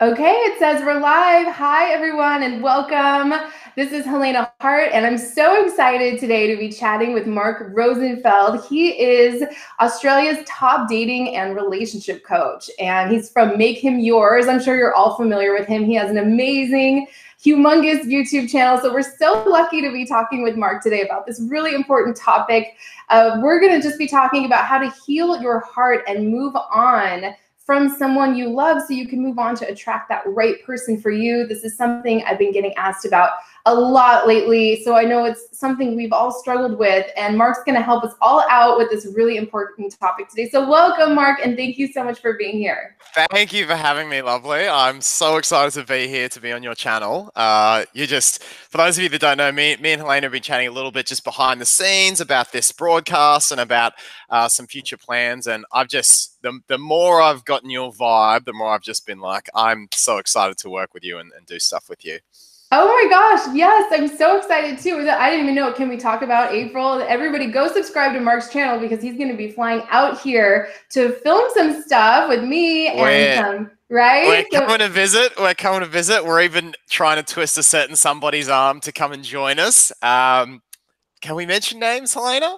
Okay, it says we're live. Hi, everyone, and welcome. This is Helena Hart, and I'm so excited today to be chatting with Mark Rosenfeld. He is Australia's top dating and relationship coach, and he's from Make Him Yours. I'm sure you're all familiar with him. He has an amazing, humongous YouTube channel, so we're so lucky to be talking with Mark today about this really important topic. We're going to just be talking about how to heal your heart and move on from someone you love so you can move on to attract that right person for you. This is something I've been getting asked about a lot lately, so I know it's something we've all struggled with, and Mark's going to help us all out with this really important topic today. So welcome, Mark, and thank you so much for being here. Thank you for having me, lovely. I'm so excited to be here, to be on your channel. For those of you that don't know, me and Helena have been chatting a little bit just behind the scenes about this broadcast and about some future plans. And the more I've gotten your vibe, the more I've just been like, I'm so excited to work with you and do stuff with you. Oh my gosh, yes, I'm so excited too. I didn't even know. Can we talk about April? Everybody go subscribe to Mark's channel because he's going to be flying out here to film some stuff with me and some, right? We're coming to visit. We're even trying to twist a certain somebody's arm to come and join us. Can we mention names, Helena?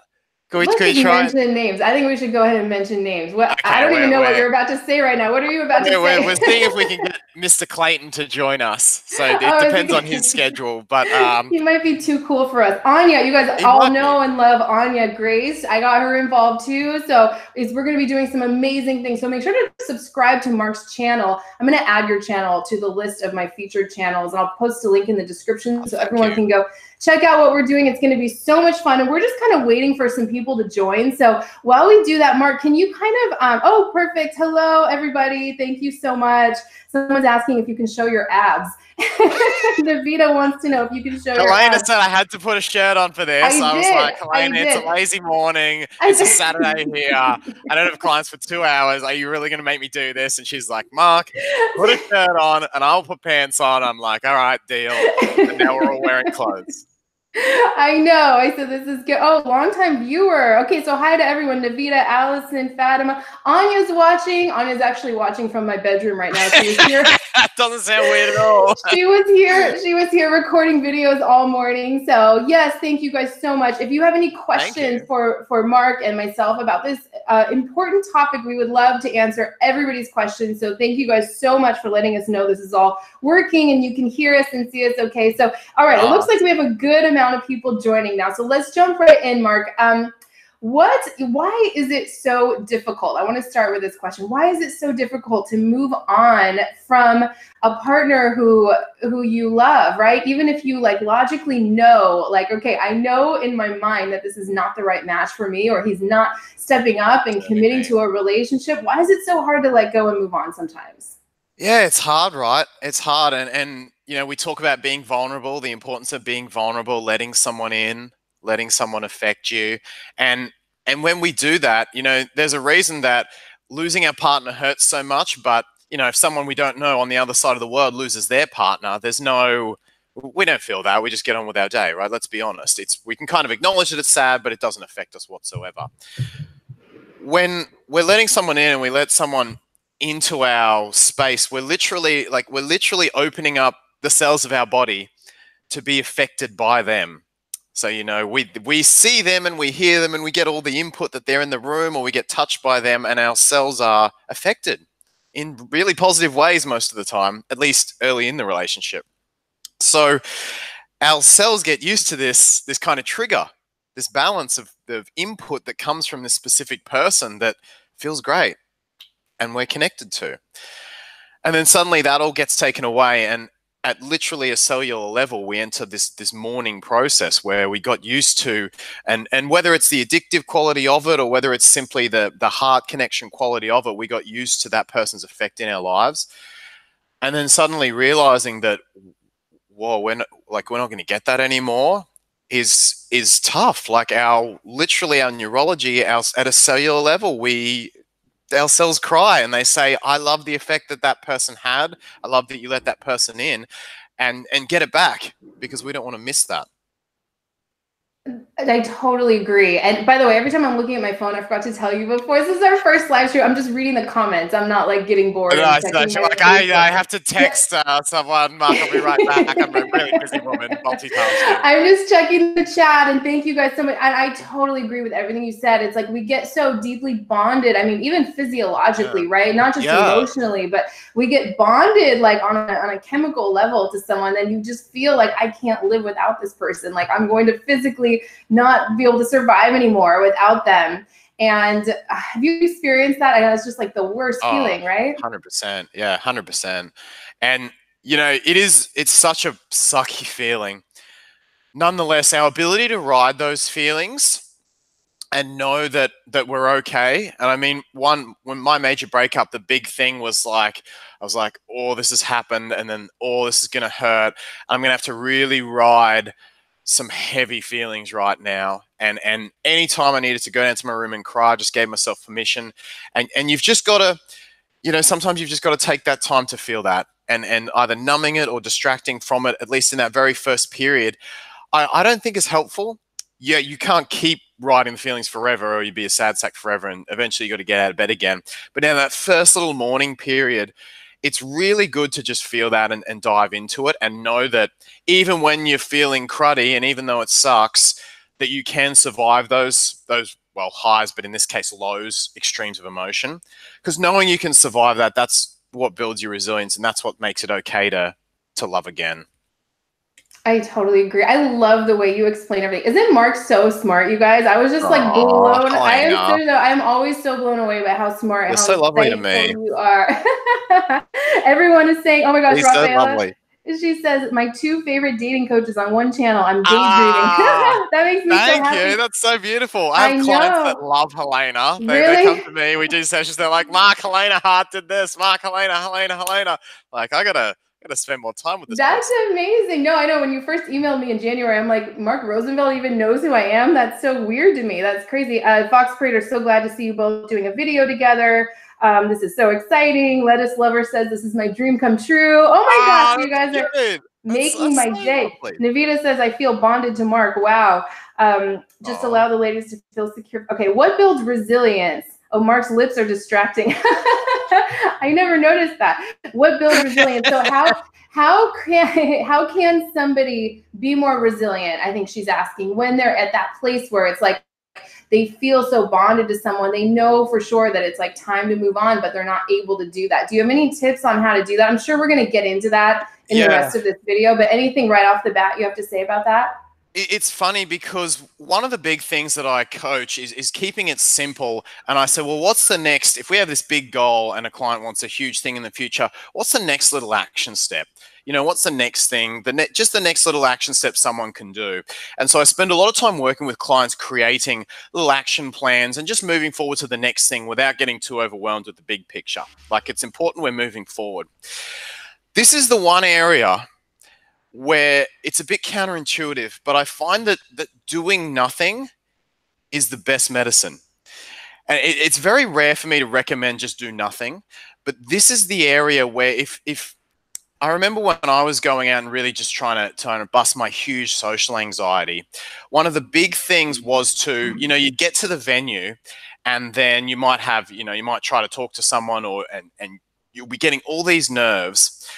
Let's mention names. I think we should go ahead and mention names. Okay, I don't even know what you're about to say right now. What are you about to say? We're seeing if we can get Mr. Clayton to join us. So it depends on his schedule. But he might be too cool for us. Anya, you guys all know and love Anya Grace. I got her involved too. So we're going to be doing some amazing things. So make sure to subscribe to Mark's channel. I'm going to add your channel to the list of my featured channels, and I'll post a link in the description so everyone can go check out what we're doing. It's going to be so much fun, and we're just kind of waiting for some people to join. So while we do that, Mark, can you kind of, oh, perfect. Hello, everybody. Thank you so much. Someone's asking if you can show your abs. Davida wants to know if you can show your abs. Helena said I had to put a shirt on for this. I was like, Helena, it's a lazy morning. It's a Saturday here. I don't have clients for 2 hours. Are you really going to make me do this? And she's like, Mark, put a shirt on and I'll put pants on. I'm like, all right, deal. And now we're all wearing clothes. I know. I said this is good. Oh, longtime viewer. Okay, so hi to everyone. Navita, Allison, Fatima. Anya's watching. Anya's actually watching from my bedroom right now. She was here. That doesn't sound weird at all. She was here. She was here recording videos all morning. So yes, thank you guys so much. If you have any questions for Mark and myself about this important topic, we would love to answer everybody's questions. So thank you guys so much for letting us know this is all working and you can hear us and see us okay. So all right, it looks like we have a good amount of people joining now. So let's jump right in, Mark. Why is it so difficult? I want to start with this question. Why is it so difficult to move on from a partner who you love, right? Even if you like logically know, like, okay, I know in my mind that this is not the right match for me, or he's not stepping up and committing to a relationship. Why is it so hard to let go and move on sometimes? Yeah, it's hard, right? It's hard. And you know, we talk about being vulnerable, the importance of being vulnerable, letting someone in, letting someone affect you. And when we do that, you know, there's a reason that losing our partner hurts so much. But, you know, if someone we don't know on the other side of the world loses their partner, we don't feel that. We just get on with our day, right? Let's be honest. We can kind of acknowledge that it's sad, but it doesn't affect us whatsoever. When we're letting someone in and we let someone into our space, we're literally opening up the cells of our body to be affected by them. So, you know, we see them and we hear them and we get all the input that they're in the room, or we get touched by them, and our cells are affected in really positive ways most of the time, at least early in the relationship. So our cells get used to this kind of trigger, this balance of input that comes from this specific person that feels great and we're connected to. And then suddenly that all gets taken away, and at literally a cellular level, we enter this mourning process where we got used to, and whether it's the addictive quality of it or whether it's simply the heart connection quality of it, we got used to that person's effect in our lives. And then suddenly realizing that, whoa, we're not going to get that anymore is tough. Like our neurology, at a cellular level, our cells cry and they say, I love the effect that person had. I love that you let that person in, and get it back, because we don't want to miss that. I totally agree. And by the way, every time I'm looking at my phone, I forgot to tell you before, this is our first live stream. I'm just reading the comments. I'm not like getting bored and Nice, checking nice. You're my like, Facebook. I have to Yeah. text someone. Mark, I'll be right back. I'm a really busy woman, multitasking. I'm just checking the chat, and thank you guys so much. And I totally agree with everything you said. It's like we get so deeply bonded. I mean, even Yeah. physiologically, right? Not just Yeah. emotionally, but we get bonded like on a chemical level to someone, and you just feel like I can't live without this person. Like I'm going to physically not be able to survive anymore without them. And have you experienced that? I know it's just like the worst Oh, feeling, right? 100%. Yeah, 100%. And, it's such a sucky feeling. Nonetheless, our ability to ride those feelings and know that we're okay. And I mean, when my major breakup, the big thing was like, I was like, oh, this has happened, and then oh, this is gonna hurt. I'm gonna have to really ride some heavy feelings right now. And anytime I needed to go down to my room and cry, I just gave myself permission. And you've just gotta, sometimes you've just got to take that time to feel that. And either numbing it or distracting from it, at least in that very first period, I don't think is helpful. Yeah, you can't keep riding the feelings forever or you'd be a sad sack forever, and eventually you got to get out of bed again. But now that first little morning period, it's really good to just feel that and dive into it and know that even when you're feeling cruddy and even though it sucks, that you can survive those well, highs, but in this case lows, extremes of emotion. Because knowing you can survive that, that's what builds your resilience, and that's what makes it okay to love again. I totally agree. I love the way you explain everything. Isn't Mark so smart, you guys? I was just like Oh, blown. I am Helena. so, I'm always so blown away by how smart and You're how so lovely to insightful me. you are. Everyone is saying, oh my gosh, He's so Rafaela. lovely. She says, my two favorite dating coaches on one channel. I'm daydreaming. Ah, That makes me so thank you. happy. That's so beautiful. I have I clients that know. love Helena. They come Really? to me. We do sessions. They're like, Mark, Helena Hart did this. Mark, Helena. Like, I gotta spend more time with this That's person. amazing. No, I know when you first emailed me in January, I'm like, Mark Rosenfeld even knows who I am. That's so weird to me. That's crazy. Fox Creator, so glad to see you both doing a video together. This is so exciting. Lettuce Lover says this is my dream come true. Oh my gosh, Ah, you guys are that's good. making That's my so day. lovely. Navita says I feel bonded to Mark. Wow. Just Oh, allow the ladies to feel secure. Okay, what builds resilience? Oh, Mark's lips are distracting. I never noticed that. What builds resilience? So how can somebody be more resilient? I think she's asking when they're at that place where it's like they feel so bonded to someone, they know for sure that it's like time to move on, but they're not able to do that. Do you have any tips on how to do that? I'm sure we're going to get into that in the yeah. rest of this video, but anything right off the bat you have to say about that? It's funny because one of the big things that I coach is keeping it simple. And I say, well, what's the next? If we have this big goal and a client wants a huge thing in the future, what's the next little action step? What's the next thing? Just the next little action step someone can do. And so I spend a lot of time working with clients, creating little action plans and just moving forward to the next thing without getting too overwhelmed with the big picture. Like it's important we're moving forward. This is the one area where it's a bit counterintuitive, but I find that doing nothing is the best medicine. And it's very rare for me to recommend just do nothing, but this is the area where if I remember when I was going out and really just trying to bust my huge social anxiety, one of the big things was to, you get to the venue and then you might have, you might try to talk to someone and you'll be getting all these nerves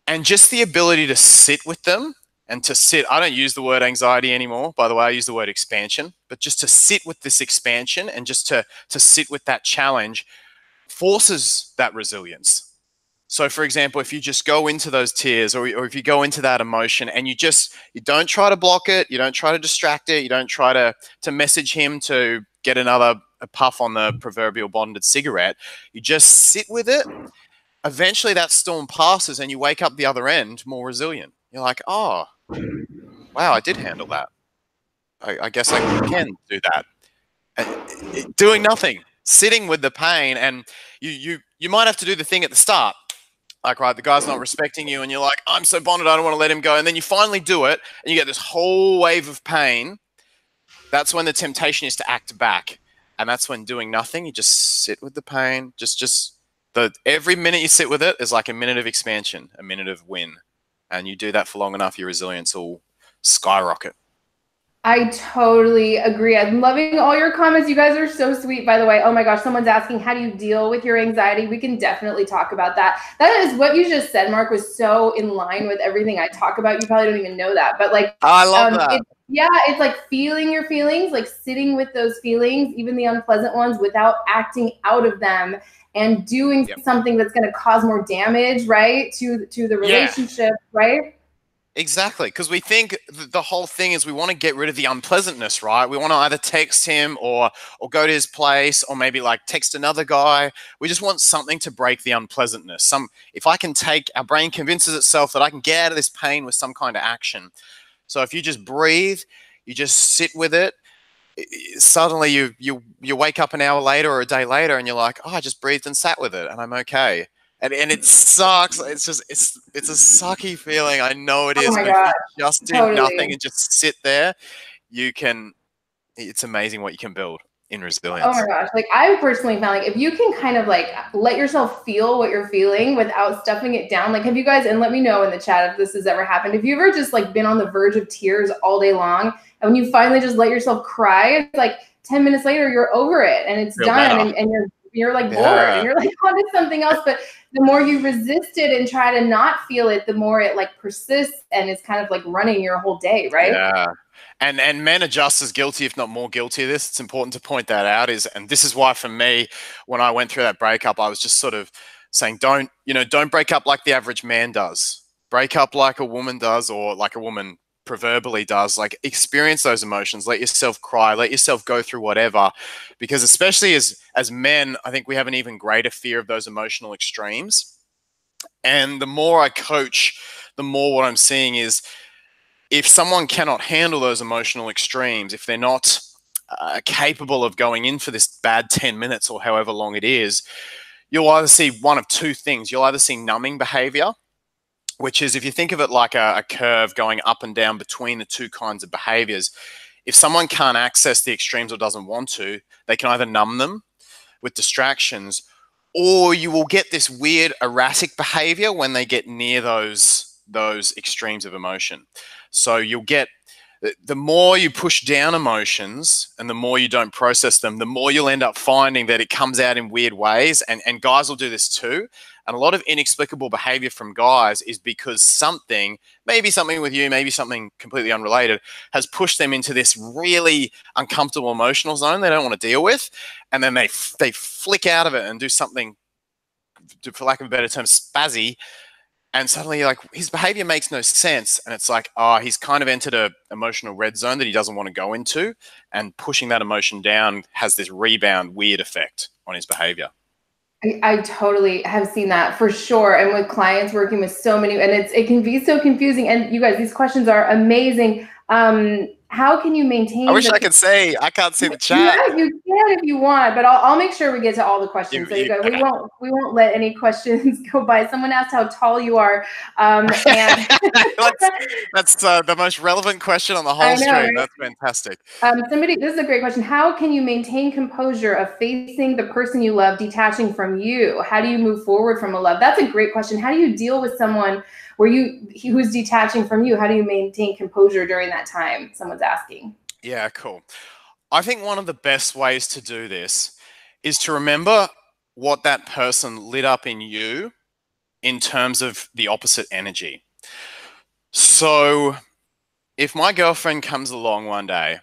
and just the ability to sit with them and to sit. I don't use the word anxiety anymore, by the way. I use the word expansion, but just to sit with this expansion and just to sit with that challenge forces that resilience. So for example, if you just go into those tears or if you go into that emotion and you don't try to block it, you don't try to distract it, you don't try to message him to get another puff on the proverbial bonded cigarette, you just sit with it. Eventually that storm passes and you wake up the other end more resilient. You're like, oh, wow, I did handle that. I guess I can do that. Doing nothing, sitting with the pain, and you might have to do the thing at the start. Like, right, the guy's not respecting you, and you're like, I'm so bonded, I don't want to let him go. And then you finally do it, and you get this whole wave of pain. That's when the temptation is to act back. And that's when doing nothing, you just sit with the pain. Every minute you sit with it is like a minute of expansion, a minute of win. And you do that for long enough, your resilience will skyrocket. I totally agree. I'm loving all your comments. You guys are so sweet, by the way. Oh my gosh, someone's asking, how do you deal with your anxiety? We can definitely talk about that. That is what you just said, Mark, was so in line with everything I talk about. You probably don't even know that, but like, I love that. it's like feeling your feelings, like sitting with those feelings, even the unpleasant ones, without acting out of them and doing something that's going to cause more damage, right, to the relationship, right? Exactly, because we think the whole thing is we want to get rid of the unpleasantness, right? We want to either text him or go to his place, or maybe like text another guy. We just want something to break the unpleasantness. If I can our brain convinces itself that I can get out of this pain with some kind of action. So if you just breathe, you just sit with it, suddenly you wake up an hour later or a day later and you're like, oh, I just breathed and sat with it and I'm okay. And it sucks. It's a sucky feeling. I know it Oh is, my but if God, you just do nothing totally. and just sit there, it's amazing what you can build in Oh my resilience. gosh. Like I personally found like if you can kind of like let yourself feel what you're feeling without stuffing it down, like have you guys, and let me know in the chat if this has ever happened. Have you ever just like been on the verge of tears all day long and when you finally just let yourself cry, it's like 10 minutes later you're over it and it's Feel done better. and you're like bored and Yeah. you're like on to something else. But the more you resist it and try to not feel it, the more it like persists and it's kind of like running your whole day, right? Yeah. And men are just as guilty, if not more guilty of this. It's important to point that out. And this is why for me, when I went through that breakup, I was just sort of saying, don't break up like the average man does. Break up like a woman does, or like a woman proverbially does. Like experience those emotions, let yourself cry, let yourself go through whatever. Because especially as men, I think we have an even greater fear of those emotional extremes. And the more I coach, the more what I'm seeing is if someone cannot handle those emotional extremes, if they're not capable of going in for this bad 10 minutes or however long it is, you'll either see one of two things. You'll either see numbing behavior, which is if you think of it like a curve going up and down between the two kinds of behaviors. If someone can't access the extremes or doesn't want to, they can either numb them with distractions, or you will get this weird erratic behavior when they get near those extremes of emotion. So you'll get the more you push down emotions and the more you don't process them, the more you'll end up finding that it comes out in weird ways. And guys will do this too. And a lot of inexplicable behavior from guys is because maybe something with you, maybe something completely unrelated, has pushed them into this really uncomfortable emotional zone they don't want to deal with. And then they flick out of it and do something, for lack of a better term, spazzy. And suddenly, like, his behavior makes no sense. And it's like, he's kind of entered a emotional red zone that he doesn't want to go into. And pushing that emotion down has this rebound weird effect on his behavior. I totally have seen that for sure. And with clients working with so many, and it can be so confusing. And you guys, these questions are amazing. How can you maintain I wish I could see. I can't see the chat. Yeah, you can if you want, but I'll make sure we get to all the questions. So you guys, Okay. we won't let any questions go by. Someone asked how tall you are, and that's the most relevant question on the I whole know, stream. right? That's fantastic. This is a great question. How can you maintain composure of facing the person you love detaching from you? How do you move forward from a love? That's a great question. How do you deal with someone who's detaching from you? How do you maintain composure during that time? Someone's asking. Yeah, cool. I think one of the best ways to do this is to remember what that person lit up in you in terms of the opposite energy. So if my girlfriend comes along one day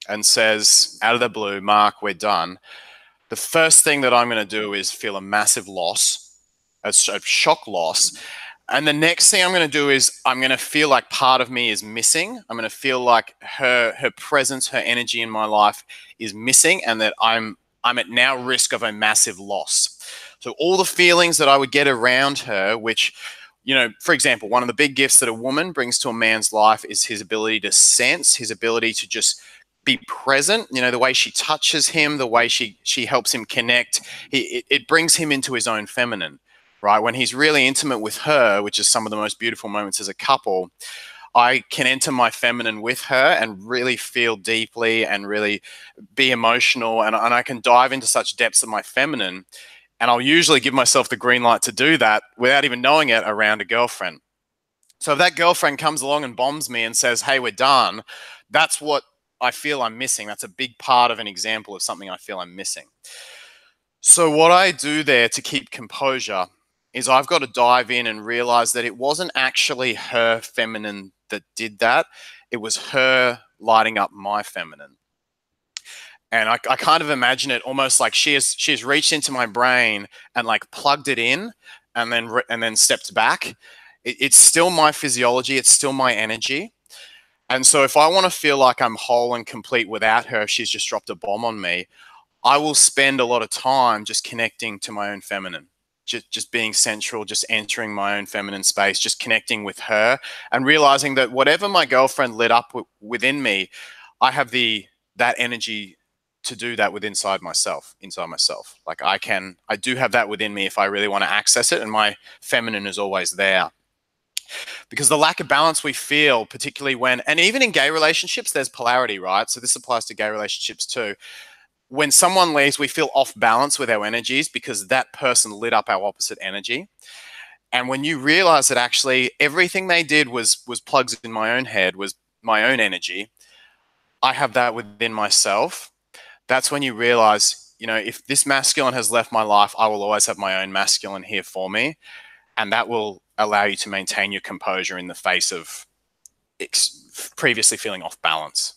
and says, out of the blue, Mark, we're done, the first thing that I'm going to do is feel a massive loss, a shock loss. And the next thing I'm going to do is I'm going to feel like part of me is missing. I'm going to feel like her presence, her energy in my life is missing, and that I'm at now risk of a massive loss. So all the feelings that I would get around her, which, for example, one of the big gifts that a woman brings to a man's life is his ability to sense, his ability to just be present. The way she touches him, the way she helps him connect, it brings him into his own feminine. Right? When he's really intimate with her, which is some of the most beautiful moments as a couple, I can enter my feminine with her and really feel deeply and really be emotional. And I can dive into such depths of my feminine. And I'll usually give myself the green light to do that without even knowing it around a girlfriend. So if that girlfriend comes along and bombs me and says, hey, we're done, that's what I feel I'm missing. That's a big part of an example of something I feel I'm missing. So what I do there to keep composure is I've got to dive in and realize that it wasn't actually her feminine that did that. It was her lighting up my feminine. And I kind of imagine it almost like she has reached into my brain and like plugged it in and then stepped back. It's still my physiology. It's still my energy. And so if I want to feel like I'm whole and complete without her, if she's just dropped a bomb on me, I will spend a lot of time just connecting to my own feminine, just being central, just entering my own feminine space, just connecting with her and realizing that whatever my girlfriend lit up within me, I have that energy to do that inside myself. Like I do have that within me if I really want to access it, and my feminine is always there. Because the lack of balance we feel, particularly when, and even in gay relationships, there's polarity, right? So this applies to gay relationships too. When someone leaves, we feel off balance with our energies because that person lit up our opposite energy. And when you realize that actually everything they did was plugs in my own head, was my own energy, I have that within myself. That's when you realize, if this masculine has left my life, I will always have my own masculine here for me. And that will allow you to maintain your composure in the face of previously feeling off balance.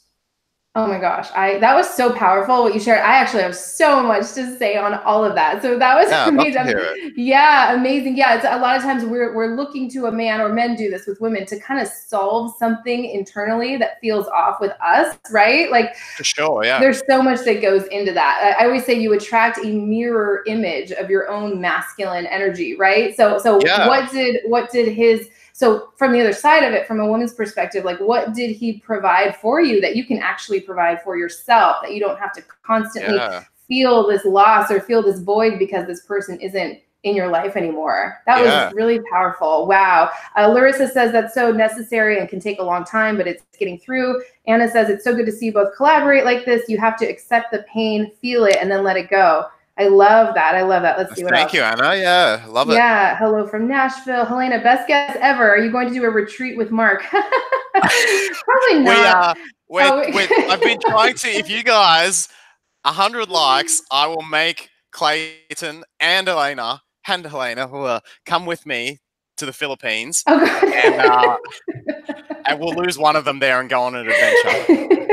Oh my gosh, that was so powerful what you shared. I actually have so much to say on all of that. So that was amazing. Yeah, amazing. Yeah, it's a lot of times we're looking to a man, or men do this with women, to kind of solve something internally that feels off with us, right? Like, for sure, yeah. There's so much that goes into that. I always say you attract a mirror image of your own masculine energy, right? So yeah. what did his So from the other side of it, from a woman's perspective, like what did he provide for you that you can actually provide for yourself, that you don't have to constantly feel this loss or feel this void because this person isn't in your life anymore? That was really powerful. Wow. Larissa says that's so necessary and can take a long time, but it's getting through. Anna says it's so good to see you both collaborate like this. You have to accept the pain, feel it, and then let it go. I love that. I love that. Let's see what else. Thank you, Anna. Yeah, love it. Yeah. Hello from Nashville. Helena, best guess ever. Are you going to do a retreat with Mark? Probably not. I've been trying to, if you guys, 100 likes, I will make Clayton and Helena come with me to the Philippines. And we'll lose one of them there and go on an adventure.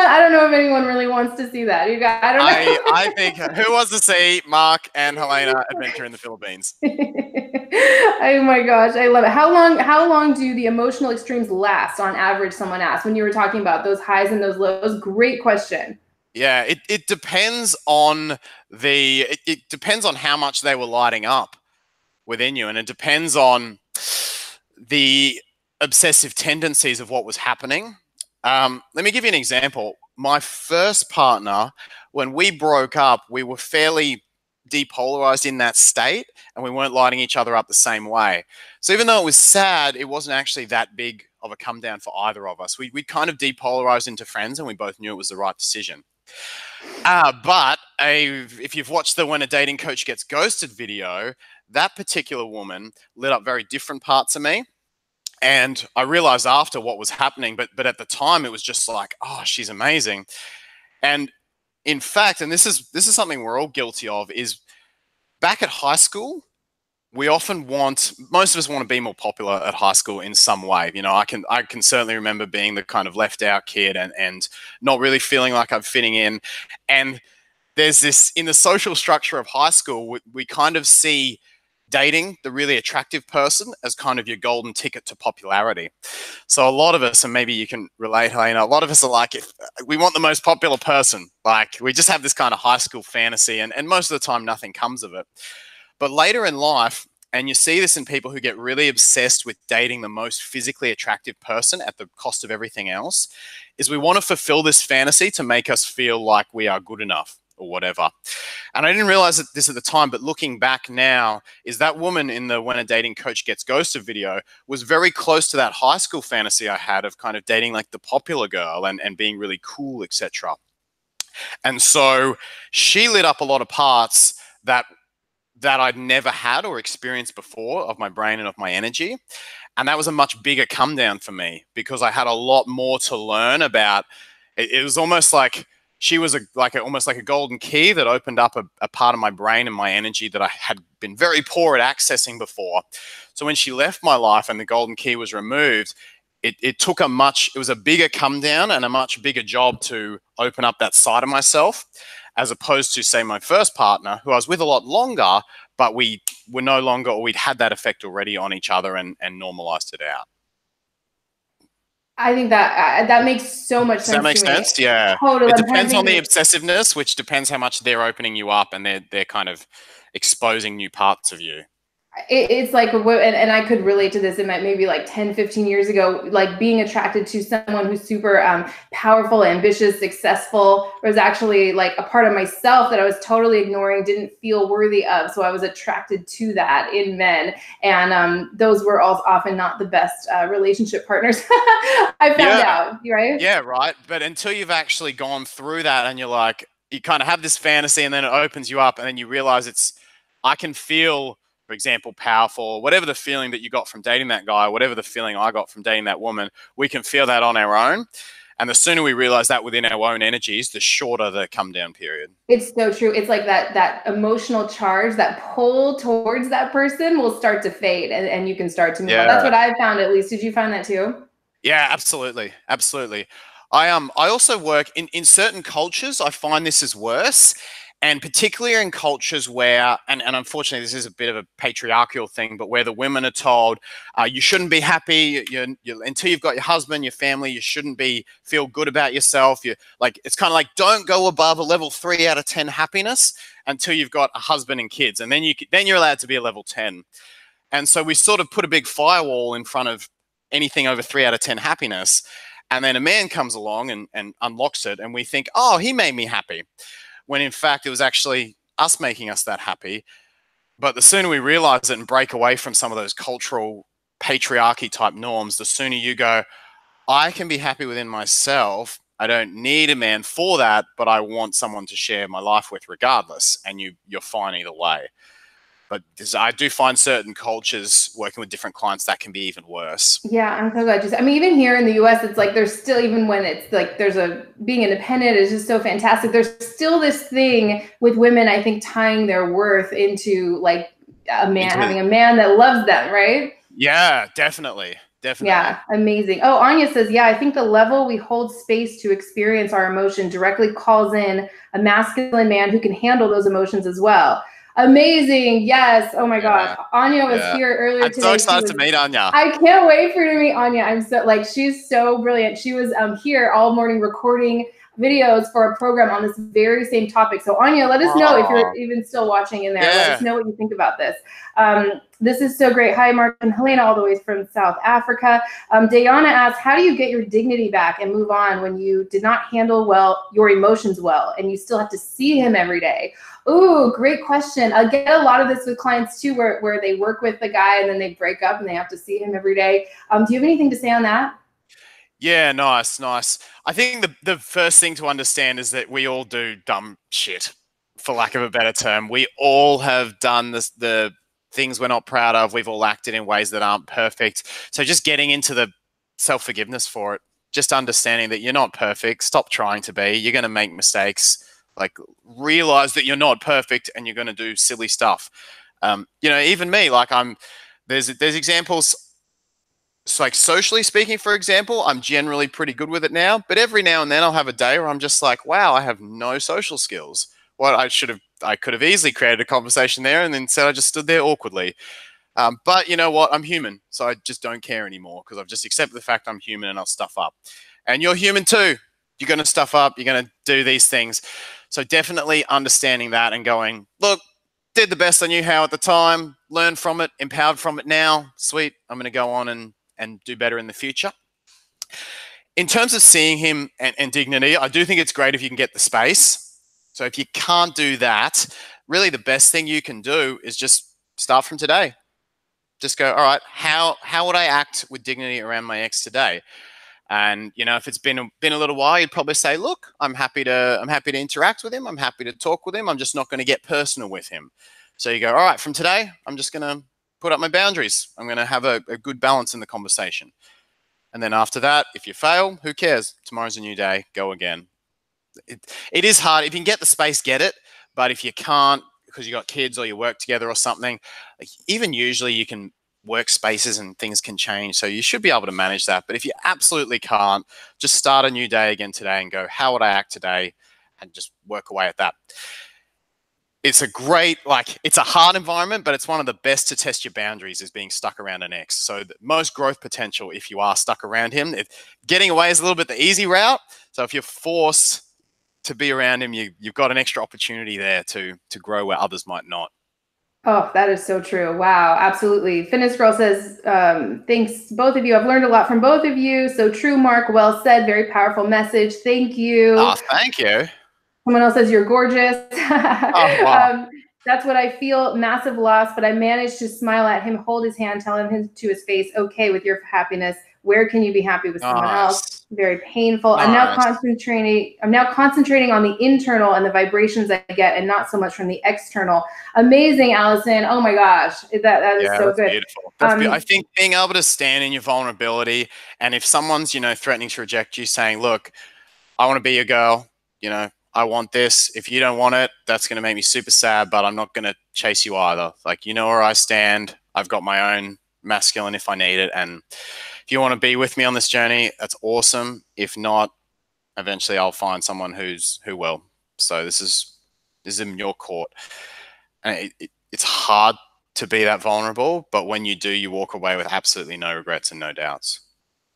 I don't know if anyone really wants to see that. You guys, I don't know. I think who wants to see Mark and Helena adventure in the Philippines? Oh my gosh, I love it. How long do the emotional extremes last on average? Someone asked when you were talking about those highs and those lows. Great question. Yeah, it depends on it depends on how much they were lighting up within you, and it depends on the obsessive tendencies of what was happening. Let me give you an example. My first partner, when we broke up, we were fairly depolarized in that state, and we weren't lighting each other up the same way. So even though it was sad, it wasn't actually that big of a come down for either of us. We kind of depolarized into friends, and we both knew it was the right decision. But if you've watched the When a Dating Coach Gets Ghosted video, that particular woman lit up very different parts of me. And I realized after what was happening, but at the time it was just like, oh, she's amazing. And in fact, and this is something we're all guilty of, is back at high school, most of us want to be more popular at high school in some way. I can certainly remember being the kind of left out kid and not really feeling like I'm fitting in. And there's this, in the social structure of high school, we kind of see dating the really attractive person as kind of your golden ticket to popularity. So a lot of us, and maybe you can relate, Helena, a lot of us are like, we want the most popular person. Like, we just have this kind of high school fantasy, and most of the time nothing comes of it. But later in life, and you see this in people who get really obsessed with dating the most physically attractive person at the cost of everything else, is we want to fulfill this fantasy to make us feel like we are good enough or whatever. And I didn't realize this at the time, but looking back now, is that woman in the When a Dating Coach Gets Ghosted video was very close to that high school fantasy I had of kind of dating like the popular girl and being really cool, etc. And so she lit up a lot of parts that I'd never had or experienced before of my brain and of my energy. And that was a much bigger come down for me because I had a lot more to learn about. It was almost like she was almost like a golden key that opened up a part of my brain and my energy that I had been very poor at accessing before. So when she left my life and the golden key was removed, it was a bigger come down and a much bigger job to open up that side of myself, as opposed to, say, my first partner, who I was with a lot longer, but we were no longer, or we'd had that effect already on each other and normalized it out. I think that makes so much sense. Does that make sense? Yeah. Totally. It depends on the obsessiveness, which depends how much they're opening you up and they're kind of exposing new parts of you. It's like, and I could relate to this in maybe like 10, 15 years ago, like being attracted to someone who's super powerful, ambitious, successful, was actually like a part of myself that I was totally ignoring, didn't feel worthy of. So I was attracted to that in men. And those were also often not the best relationship partners I found out, right? Yeah, right. But until you've actually gone through that and you're like, you kind of have this fantasy and then it opens you up and then you realize I can feel, for example, powerful, whatever the feeling that you got from dating that guy, whatever the feeling I got from dating that woman, we can feel that on our own. And the sooner we realize that within our own energies, the shorter the come down period. It's so true. It's like that emotional charge, that pull towards that person will start to fade and you can start to move on. That's what I've found, at least. Did you find that too? Yeah, absolutely. Absolutely. I also work in certain cultures. I find this is worse. And particularly in cultures where, and unfortunately this is a bit of a patriarchal thing, but where the women are told, you shouldn't be happy until you've got your husband, your family, you shouldn't feel good about yourself. It's kind of like, don't go above a level 3 out of 10 happiness until you've got a husband and kids. And then you're allowed to be a level 10. And so we sort of put a big firewall in front of anything over 3 out of 10 happiness. And then a man comes along and unlocks it. And we think, oh, he made me happy. When in fact, it was actually us making us that happy. But the sooner we realize it and break away from some of those cultural patriarchy type norms, the sooner you go, I can be happy within myself. I don't need a man for that, but I want someone to share my life with regardless. And you're fine either way. But I do find certain cultures working with different clients that can be even worse. Yeah, I'm so glad. Even here in the US, it's like there's still, even when it's like being independent is just so fantastic. There's still this thing with women, I think, tying their worth into like having a man that loves them, right? Yeah, definitely. Definitely. Yeah, amazing. Oh, Anya says, yeah, I think the level we hold space to experience our emotion directly calls in a masculine man who can handle those emotions as well. Amazing. Yes. Oh my gosh. Anya was here earlier today. I'm so excited to meet Anya. I can't wait for you to meet Anya. I'm so she's so brilliant. She was here all morning recording videos for a program on this very same topic. So Anya, let us know if you're even still watching in there. Let us know what you think about this. This is so great. Hi, Mark and Helena, all the way from South Africa. Dayana asks, how do you get your dignity back and move on when you did not handle your emotions well and you still have to see him every day? Ooh, great question. I get a lot of this with clients too, where they work with the guy and then they break up and they have to see him every day. Do you have anything to say on that? Yeah, nice. I think the first thing to understand is that we all do dumb shit, for lack of a better term. We all have done the things we're not proud of. We've all acted in ways that aren't perfect. So just getting into the self-forgiveness for it, just understanding that you're not perfect. Stop trying to be. You're going to make mistakes. Like, realize that you're not perfect and you're going to do silly stuff. Even me, like there's examples. So like socially speaking, for example, I'm generally pretty good with it now, but every now and then I'll have a day where I'm just like, wow, I have no social skills. I could have easily created a conversation there and then said I just stood there awkwardly. But you know what? I'm human, so I just don't care anymore because I've just accepted the fact I'm human and I'll stuff up. And you're human too. You're going to stuff up. You're going to do these things. So definitely understanding that and going, look, did the best I knew how at the time, learn from it, empowered from it now. Sweet. I'm going to go on and do better in the future. In terms of seeing him and dignity, I do think it's great if you can get the space. So if you can't do that, really the best thing you can do is just start from today. Just go, all right, how would I act with dignity around my ex today? And if it's been a little while, you'd probably say, look, I'm happy to interact with him. I'm happy to talk with him. I'm just not going to get personal with him. So you go, all right, from today, I'm just going to put up my boundaries. I'm going to have a good balance in the conversation. And then after that, if you fail, who cares? Tomorrow's a new day. Go again. It is hard. If you can get the space, get it. But if you can't, because you got kids or you work together or something, like even usually you can work spaces and things can change. So you should be able to manage that. But if you absolutely can't, just start a new day again today and go, how would I act today? And just work away at that. It's a great, it's a hard environment, but it's one of the best to test your boundaries is being stuck around an ex. So the most growth potential if you are stuck around him. Getting away is a little bit the easy route. So if you're forced to be around him, you've got an extra opportunity there to grow where others might not. Oh, that is so true. Wow, absolutely. Fitness Girl says, thanks, both of you. I've learned a lot from both of you. So true, Mark. Well said. Very powerful message. Thank you. Oh, thank you. Someone else says, you're gorgeous. Oh, wow. That's what I feel. Massive loss, but I managed to smile at him, hold his hand, tell him to his face, okay, with your happiness. Where can you be happy with someone else? Very painful. Nice. I'm now concentrating on the internal and the vibrations I get and not so much from the external. Amazing, Allison. Oh my gosh. That is so good. Beautiful. That's beautiful. I think being able to stand in your vulnerability, and if someone's, threatening to reject you, saying, look, I want to be your girl, I want this. If you don't want it, that's going to make me super sad, but I'm not going to chase you either. Like, where I stand. I've got my own masculine if I need it. And if you want to be with me on this journey, that's awesome. If not, eventually I'll find someone who will. So this is in your court. And it's hard to be that vulnerable, but when you do, you walk away with absolutely no regrets and no doubts.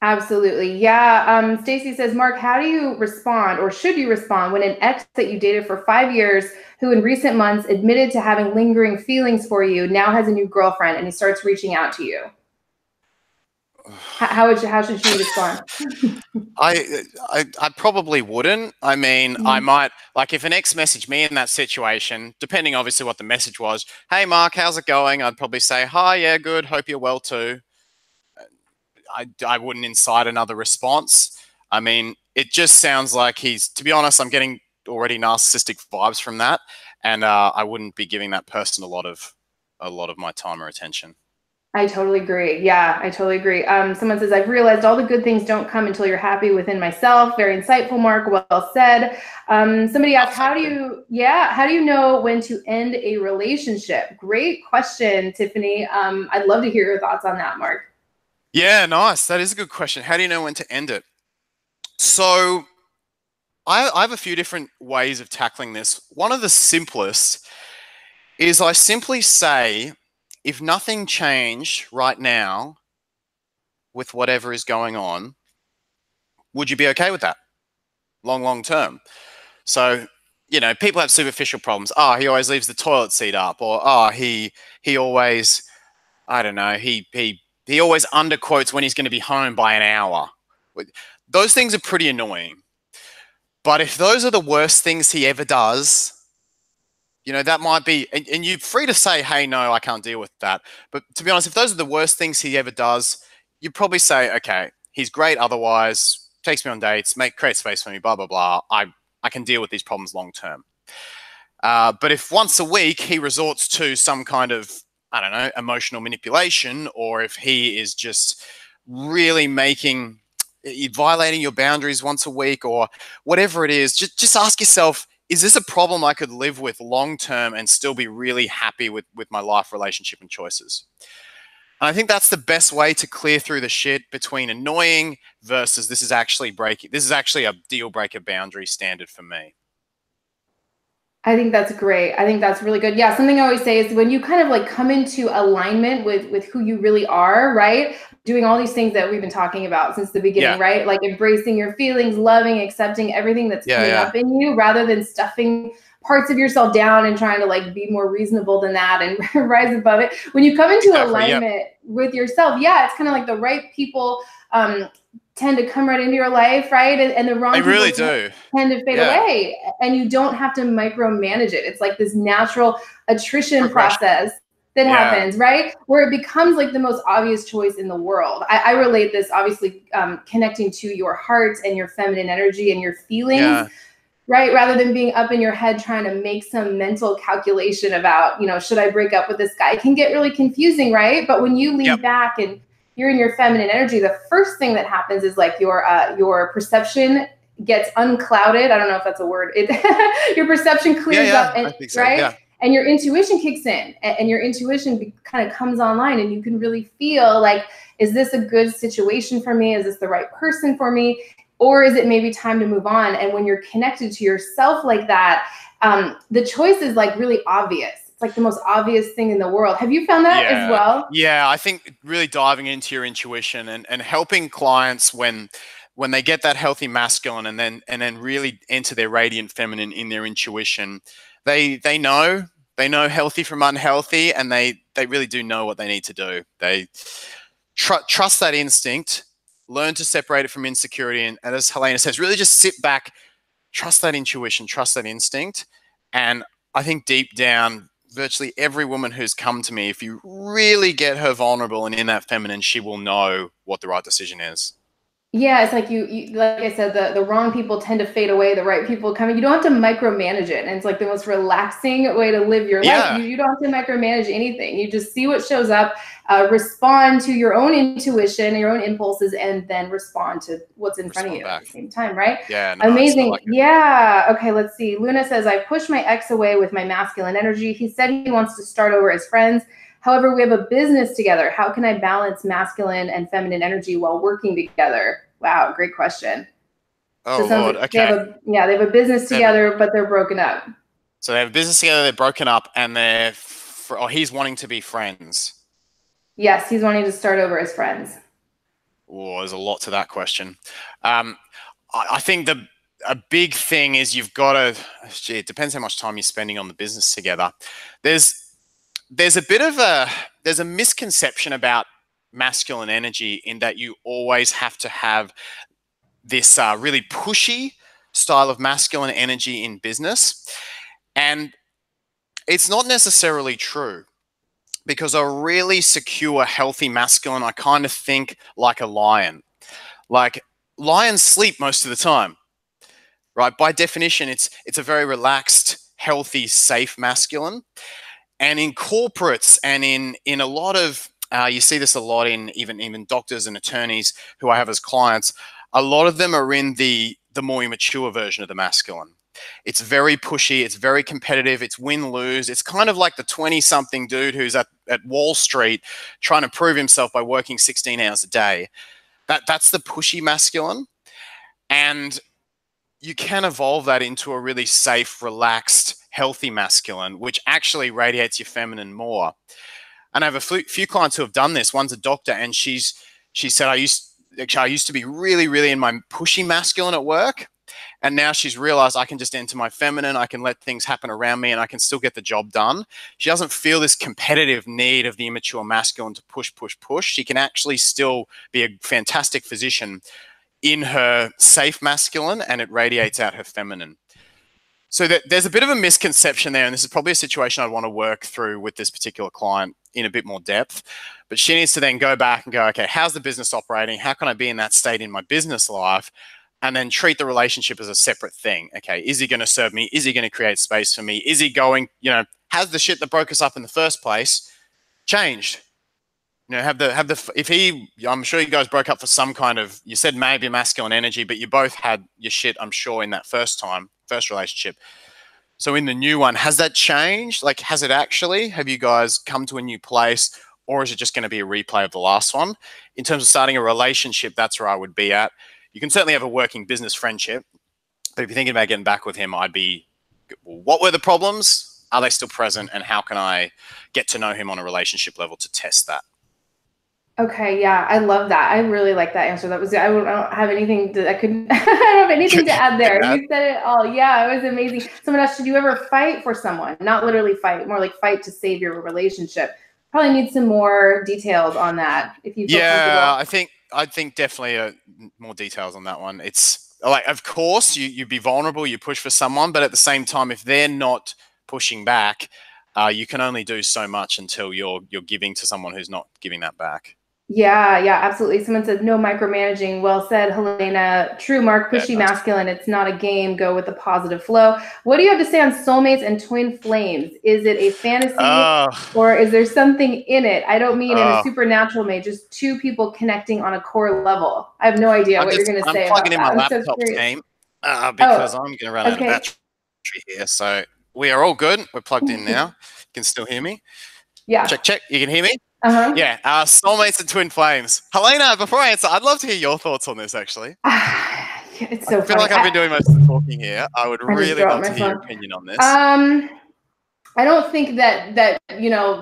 Absolutely. Yeah. Stacy says, Mark, how do you respond, or should you respond, when an ex that you dated for 5 years, who in recent months admitted to having lingering feelings for you, now has a new girlfriend and he starts reaching out to you? How should she respond? I probably wouldn't. I mean, I might, if an ex messaged me in that situation, depending obviously what the message was, hey, Mark, how's it going? I'd probably say, hi, yeah, good. Hope you're well too. I wouldn't incite another response. I mean, it just sounds like to be honest, I'm getting already narcissistic vibes from that. And I wouldn't be giving that person a lot of my time or attention. I totally agree. Yeah, I totally agree. Someone says, I've realized all the good things don't come until you're happy within myself. Very insightful, Mark. Well said. Somebody asked, how do you know when to end a relationship? Great question, Tiffany. I'd love to hear your thoughts on that, Mark. Yeah, nice. That is a good question. How do you know when to end it? So I have a few different ways of tackling this. One of the simplest is I simply say, if nothing changed right now with whatever is going on, would you be okay with that? Long term. So, people have superficial problems. Oh, he always leaves the toilet seat up, or oh, he always, I don't know, he always underquotes when he's going to be home by an hour. Those things are pretty annoying. But if those are the worst things he ever does, that might be, and you're free to say, hey, no, I can't deal with that. But to be honest, if those are the worst things he ever does, you'd probably say, okay, he's great otherwise, takes me on dates, create space for me, blah, blah, blah. I can deal with these problems long term. But if once a week he resorts to some kind of, I don't know, emotional manipulation, or if he is just really violating your boundaries once a week or whatever it is, just ask yourself, is this a problem I could live with long term and still be really happy with my life, relationship, and choices? And I think that's the best way to clear through the shit between annoying versus this is actually a deal breaker boundary standard for me. I think that's great. I think that's really good. Yeah, something I always say is when you kind of come into alignment with who you really are, right? Doing all these things that we've been talking about since the beginning, right? Like embracing your feelings, loving, accepting everything that's coming up in you, rather than stuffing parts of yourself down and trying to be more reasonable than that and rise above it. When you come into alignment with yourself, it's kind of like the right people tend to come right into your life, right? And the wrong people tend to fade away, and you don't have to micromanage it. It's like this natural attrition process that happens, right? Where it becomes like the most obvious choice in the world. I relate this, obviously, connecting to your heart and your feminine energy and your feelings. Right, rather than being up in your head trying to make some mental calculation about, should I break up with this guy? It can get really confusing, right? But when you lean back and you're in your feminine energy, the first thing that happens is like your perception gets unclouded. I don't know if that's a word. Your perception clears up, and I think so. right? Yeah. And your intuition kicks in, and your intuition kind of comes online, and you can really feel like, is this a good situation for me? Is this the right person for me? Or is it maybe time to move on? And when you're connected to yourself like that, the choice is like really obvious. It's like the most obvious thing in the world. Have you found that as well? Yeah, I think really diving into your intuition and helping clients when they get that healthy masculine and then really enter their radiant feminine in their intuition, they know healthy from unhealthy, and they really do know what they need to do. They trust that instinct, learn to separate it from insecurity, and as Helena says, really just sit back, trust that intuition, trust that instinct. And I think deep down, virtually every woman who's come to me, if you really get her vulnerable and in that feminine, she will know what the right decision is. Yeah, it's like you like I said, the wrong people tend to fade away, the right people come in. You don't have to micromanage it. And it's like the most relaxing way to live your life. You don't have to micromanage anything. You just see what shows up, respond to your own intuition, your own impulses, and then respond to what's in front of you at the same time, right? Yeah, nice. Amazing. Like yeah. Okay, let's see. Luna says, I pushed my ex away with my masculine energy. He said he wants to start over as friends. However, we have a business together. How can I balance masculine and feminine energy while working together? Wow, great question. Oh, Lord. Okay. They have a business together, but they're broken up. So they have a business together, they're broken up, and he's wanting to be friends. Yes, he's wanting to start over as friends. Oh, there's a lot to that question. I think a big thing is you've got to, it depends how much time you're spending on the business together. There's a misconception about masculine energy in that you always have to have this really pushy style of masculine energy in business. And it's not necessarily true, because a really secure, healthy masculine, I kind of think like a lion. Like lions sleep most of the time, right? By definition, it's a very relaxed, healthy, safe masculine. And in corporates and in a lot of, you see this a lot in even doctors and attorneys who I have as clients, a lot of them are in the more immature version of the masculine. It's very pushy, it's very competitive, it's win-lose. It's kind of like the 20-something dude who's at Wall Street trying to prove himself by working 16 hours a day. That's the pushy masculine. And you can evolve that into a really safe, relaxed, healthy masculine, which actually radiates your feminine more. And I have a few clients who have done this. One's a doctor, and she said, I used to be really, really in my pushy masculine at work. And now she's realized I can just enter my feminine, I can let things happen around me, and I can still get the job done. She doesn't feel this competitive need of the immature masculine to push, push, push. She can actually still be a fantastic physician in her safe masculine, and it radiates out her feminine. So there's a bit of a misconception there, and this is probably a situation I'd want to work through with this particular client in a bit more depth. But she needs to then go back and go, okay, how's the business operating? How can I be in that state in my business life? And then treat the relationship as a separate thing. Okay, is he going to serve me? Is he going to create space for me? Is he going, has the shit that broke us up in the first place changed? I'm sure you guys broke up for some kind of, you said maybe masculine energy, but you both had your shit, I'm sure, in that first relationship. So in the new one, has that changed? Like, has it actually? Have you guys come to a new place, or is it just going to be a replay of the last one? In terms of starting a relationship, that's where I would be at. You can certainly have a working business friendship, but if you're thinking about getting back with him, I'd be, what were the problems? Are they still present? And how can I get to know him on a relationship level to test that? Okay, yeah, I love that. I really like that answer. I don't have anything I don't have anything to add there. You said it all. Yeah, it was amazing. Someone asked, should you ever fight for someone? Not literally fight, more like fight to save your relationship. Probably need some more details on that if you feel comfortable. I think definitely more details on that one. It's like, of course, you be vulnerable, you push for someone, but at the same time, if they're not pushing back, you can only do so much until you're giving to someone who's not giving that back. Yeah, absolutely. Someone said no micromanaging. Well said, Helena. True, Mark. Yeah, Pushy nice. masculine. It's not a game. Go with the positive flow. What do you have to say on soulmates and twin flames? Is it a fantasy Oh, or is there something in it? I don't mean in a oh. supernatural way, just two people connecting on a core level. I have no idea what you're going to I'm say plugging about in that. my I'm so laptop curious. team because Oh, I'm going to run out of okay. battery here. So we are all good. We're plugged in now. You can still hear me. Yeah. Check, check. You can hear me? Uh-huh. Yeah. Soulmates and twin flames. Helena, before I answer, I'd love to hear your thoughts on this, actually. It's I so feel funny. like I've been doing most of the talking here. I would I just really dropped love my to hear your phone. opinion on this. I don't think that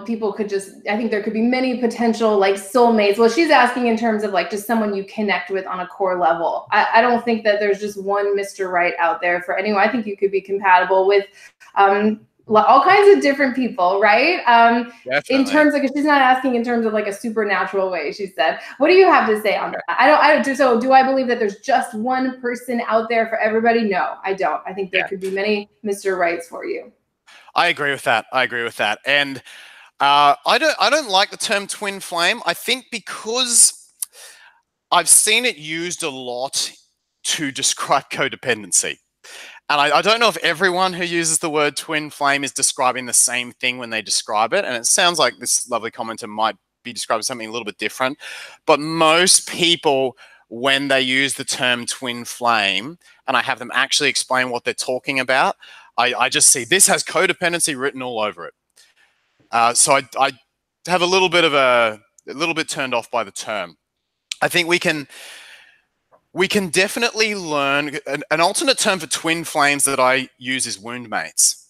people could just. I think there could be many potential like soulmates. Well, she's asking in terms of like just someone you connect with on a core level. I don't think that there's just one Mr. Right out there for anyone. I think you could be compatible with all kinds of different people, right? In Definitely. terms of, she's not asking in terms of like a supernatural way. She said, "What do you have to say on that?" I don't. So, do I believe that there's just one person out there for everybody? No, I don't. I think there Yeah. could be many Mr. Rights for you. I agree with that. I agree with that. And I don't like the term twin flame. I think because I've seen it used a lot to describe codependency. And I don't know if everyone who uses the word twin flame is describing the same thing when they describe it. And it sounds like this lovely commenter might be describing something a little bit different. But most people, when they use the term twin flame, and I have them actually explain what they're talking about, I just see this has codependency written all over it. So I have a little bit turned off by the term. I think we can definitely learn an alternate term for twin flames that I use is wound mates,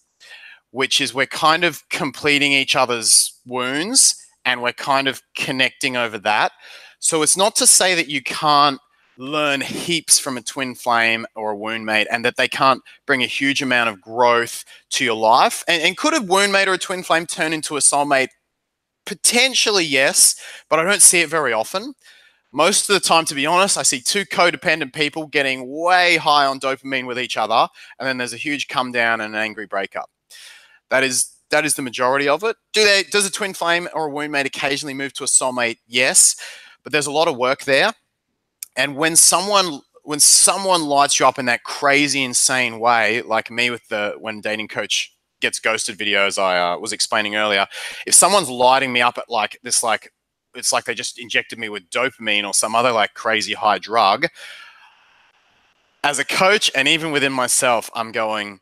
which is we're kind of completing each other's wounds and we're kind of connecting over that. So it's not to say that you can't learn heaps from a twin flame or a wound mate and that they can't bring a huge amount of growth to your life. And could a wound mate or a twin flame turn into a soulmate? Potentially, yes, but I don't see it very often. Most of the time, to be honest, I see two codependent people getting way high on dopamine with each other, and then there's a huge come down and an angry breakup. That is the majority of it. Does a twin flame or a wound mate occasionally move to a soulmate? Yes, but there's a lot of work there. And when someone lights you up in that crazy, insane way, like me with the when dating coach gets ghosted videos I was explaining earlier, if someone's lighting me up at like this, like it's like they just injected me with dopamine or some other like crazy high drug. As a coach and even within myself, I'm going,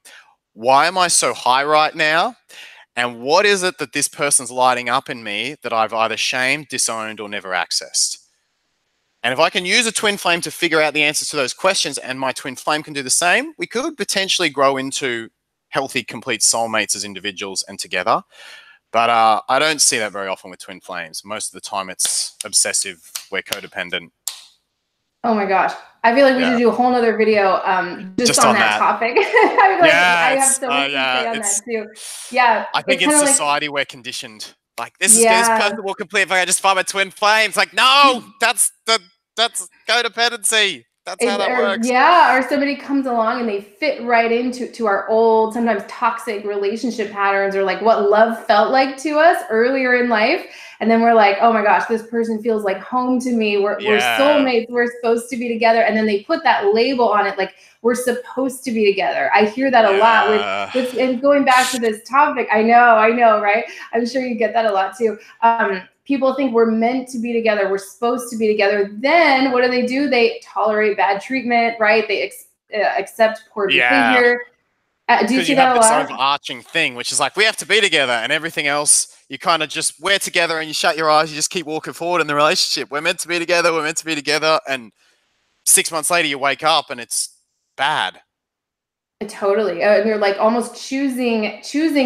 why am I so high right now? And what is it that this person's lighting up in me that I've either shamed, disowned, or never accessed? And if I can use a twin flame to figure out the answers to those questions and my twin flame can do the same, we could potentially grow into healthy, complete soulmates as individuals and together. But I don't see that very often with twin flames. Most of the time it's obsessive, we're codependent. Oh my gosh. I feel like we should do a whole nother video just on that topic. I have so much to say on that too. Yeah. I think in society we're conditioned. Like this person will complete if I just find my twin flames. Like, no, that's codependency. That's how that works. Yeah, or somebody comes along and they fit right into our old, sometimes toxic relationship patterns or like what love felt like to us earlier in life. And then we're like, oh my gosh, this person feels like home to me. We're soulmates. We're supposed to be together. And then they put that label on it, like we're supposed to be together. I hear that a lot with and going back to this topic. I know, right? I'm sure you get that a lot too. People think we're meant to be together. We're supposed to be together. Then what do? They tolerate bad treatment, right? They accept poor behavior. Do you see that a lot? Because you have this overarching thing, which is like, we have to be together, and everything else, you kind of just, we're together, and you shut your eyes, you just keep walking forward in the relationship. We're meant to be together, and 6 months later, you wake up, and it's bad. Totally. And you're like almost choosing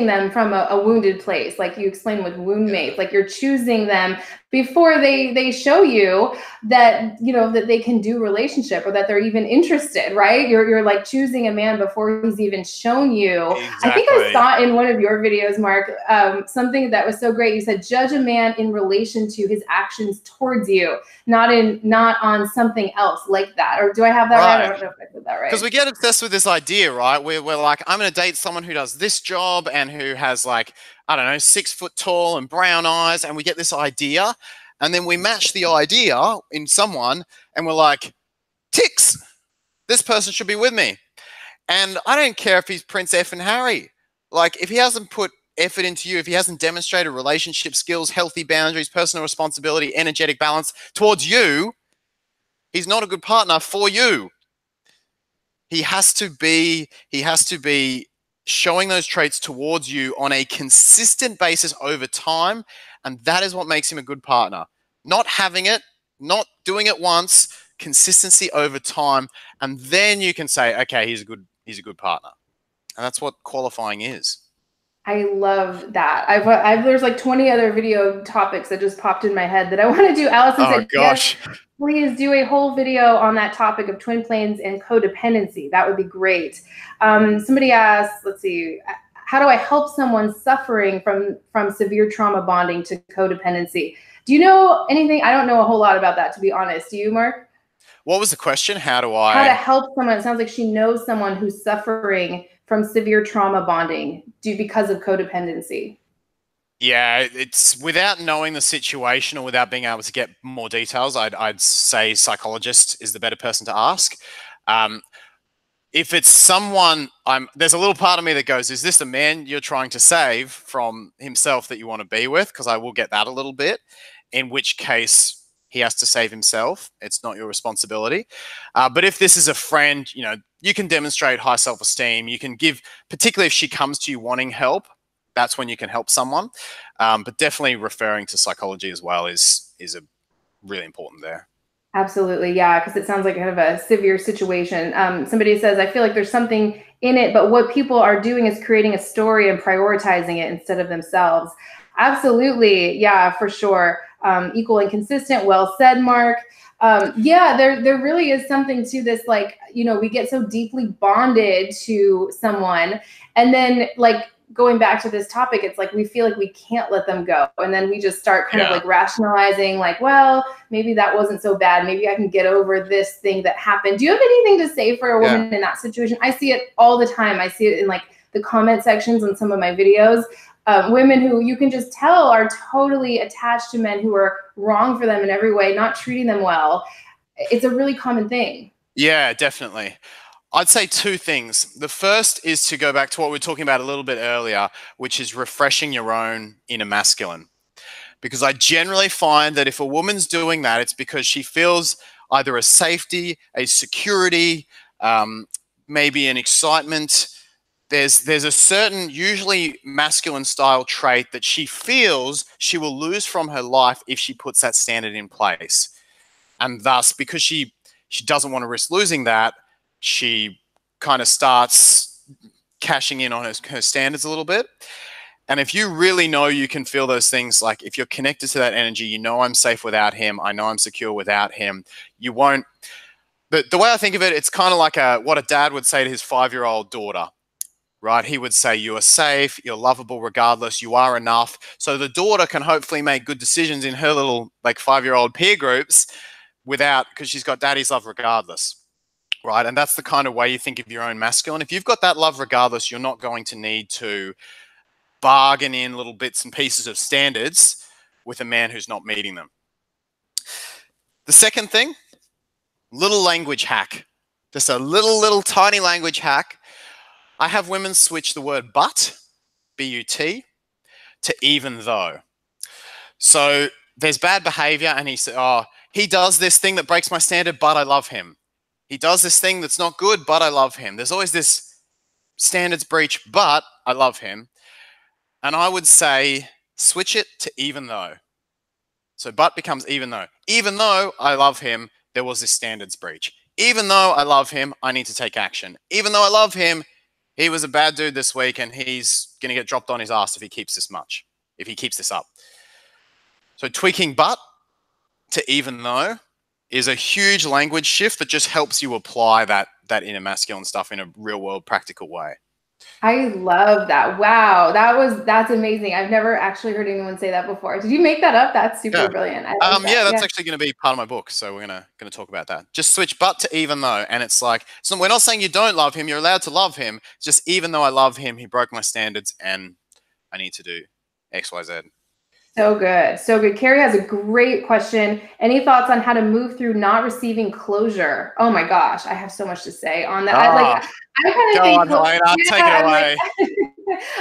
them from a wounded place. Like you explained with wound mates, like you're choosing them before they show you that, that they can do relationship or that they're even interested, right? You're like choosing a man before he's even shown you. Exactly. I think I saw in one of your videos, Mark, something that was so great. You said, judge a man in relation to his actions towards you, not on something else like that. Or do I have that right? I don't know if I said that right. Because we get obsessed with this idea, right? We're like, I'm going to date someone who does this job and who has like, I don't know, 6 foot tall and brown eyes. And we get this idea. And then we match the idea in someone and we're like, ticks, this person should be with me. And I don't care if he's Prince F and Harry. Like, if he hasn't put effort into you, if he hasn't demonstrated relationship skills, healthy boundaries, personal responsibility, energetic balance towards you, he's not a good partner for you. He has to be showing those traits towards you on a consistent basis over time. And that is what makes him a good partner. Not having it, not doing it once, consistency over time. And then you can say, okay, he's a good partner. And that's what qualifying is. I love that. There's like 20 other video topics that just popped in my head that I want to do. Allison said, gosh. Yes, please do a whole video on that topic of twin flames and codependency. That would be great. Somebody asked, let's see, how do I help someone suffering from severe trauma bonding to codependency? Do you know anything? I don't know a whole lot about that, to be honest. Do you, Mark? What was the question? How to help someone? It sounds like she knows someone who's suffering from severe trauma bonding because of codependency. Yeah, it's without knowing the situation or without being able to get more details, I'd say psychologist is the better person to ask. If it's someone, there's a little part of me that goes, is this a man you're trying to save from himself that you want to be with? Because I will get that a little bit, in which case he has to save himself. It's not your responsibility. But if this is a friend, you can demonstrate high self-esteem. You can give, particularly if she comes to you wanting help, that's when you can help someone. But definitely referring to psychology as well is a really important there. Absolutely, yeah, because it sounds like kind of a severe situation. Somebody says, I feel like there's something in it, but what people are doing is creating a story and prioritizing it instead of themselves. Absolutely, yeah, for sure. Equal and consistent, well said, Mark. Yeah, there really is something to this, like, we get so deeply bonded to someone, and then like going back to this topic, it's like we feel like we can't let them go, and then we just start kind of like rationalizing, like, well, maybe that wasn't so bad, maybe I can get over this thing that happened. Do you have anything to say for a woman in that situation? I see it all the time. I see it in like the comment sections on some of my videos. Women who you can just tell are totally attached to men who are wrong for them in every way, not treating them well. It's a really common thing. Yeah, definitely. I'd say two things. The first is to go back to what we were talking about a little bit earlier, which is refreshing your own inner masculine. Because I generally find that if a woman's doing that, it's because she feels either a safety, a security, maybe an excitement. There's a certain, usually masculine style trait that she feels she will lose from her life if she puts that standard in place. And thus, because she doesn't want to risk losing that, she kind of starts cashing in on her standards a little bit. And if you really know you can feel those things, like if you're connected to that energy, I'm safe without him, I know I'm secure without him, you won't. But the way I think of it, it's kind of like what a dad would say to his 5-year-old daughter, right? He would say, you are safe, you're lovable regardless, you are enough. So the daughter can hopefully make good decisions in her little like 5-year-old peer groups because she's got daddy's love regardless. Right. And that's the kind of way you think of your own masculine. If you've got that love regardless, you're not going to need to bargain in little bits and pieces of standards with a man who's not meeting them. The second thing, little language hack. Just a little tiny language hack. I have women switch the word but, B-U-T, to even though. So there's bad behavior and he said, oh, he does this thing that breaks my standard, but I love him. He does this thing that's not good, but I love him. There's always this standards breach, but I love him. And I would say switch it to even though. So but becomes even though. Even though I love him, there was this standards breach. Even though I love him, I need to take action. Even though I love him, he was a bad dude this week and he's going to get dropped on his ass if he keeps this up. So tweaking but to even though is a huge language shift that just helps you apply that inner masculine stuff in a real world practical way. I love that. Wow. That's amazing. I've never actually heard anyone say that before. Did you make that up? That's super brilliant. That's actually going to be part of my book. So we're going to talk about that. Just switch but to even though. And it's like, so we're not saying you don't love him. You're allowed to love him. It's just even though I love him, he broke my standards and I need to do X, Y, Z. So good. So good. Carrie has a great question. Any thoughts on how to move through not receiving closure? Oh my gosh, I have so much to say on that. Ah, I kind of go think, on, Helena, take it yeah, I'm like, away.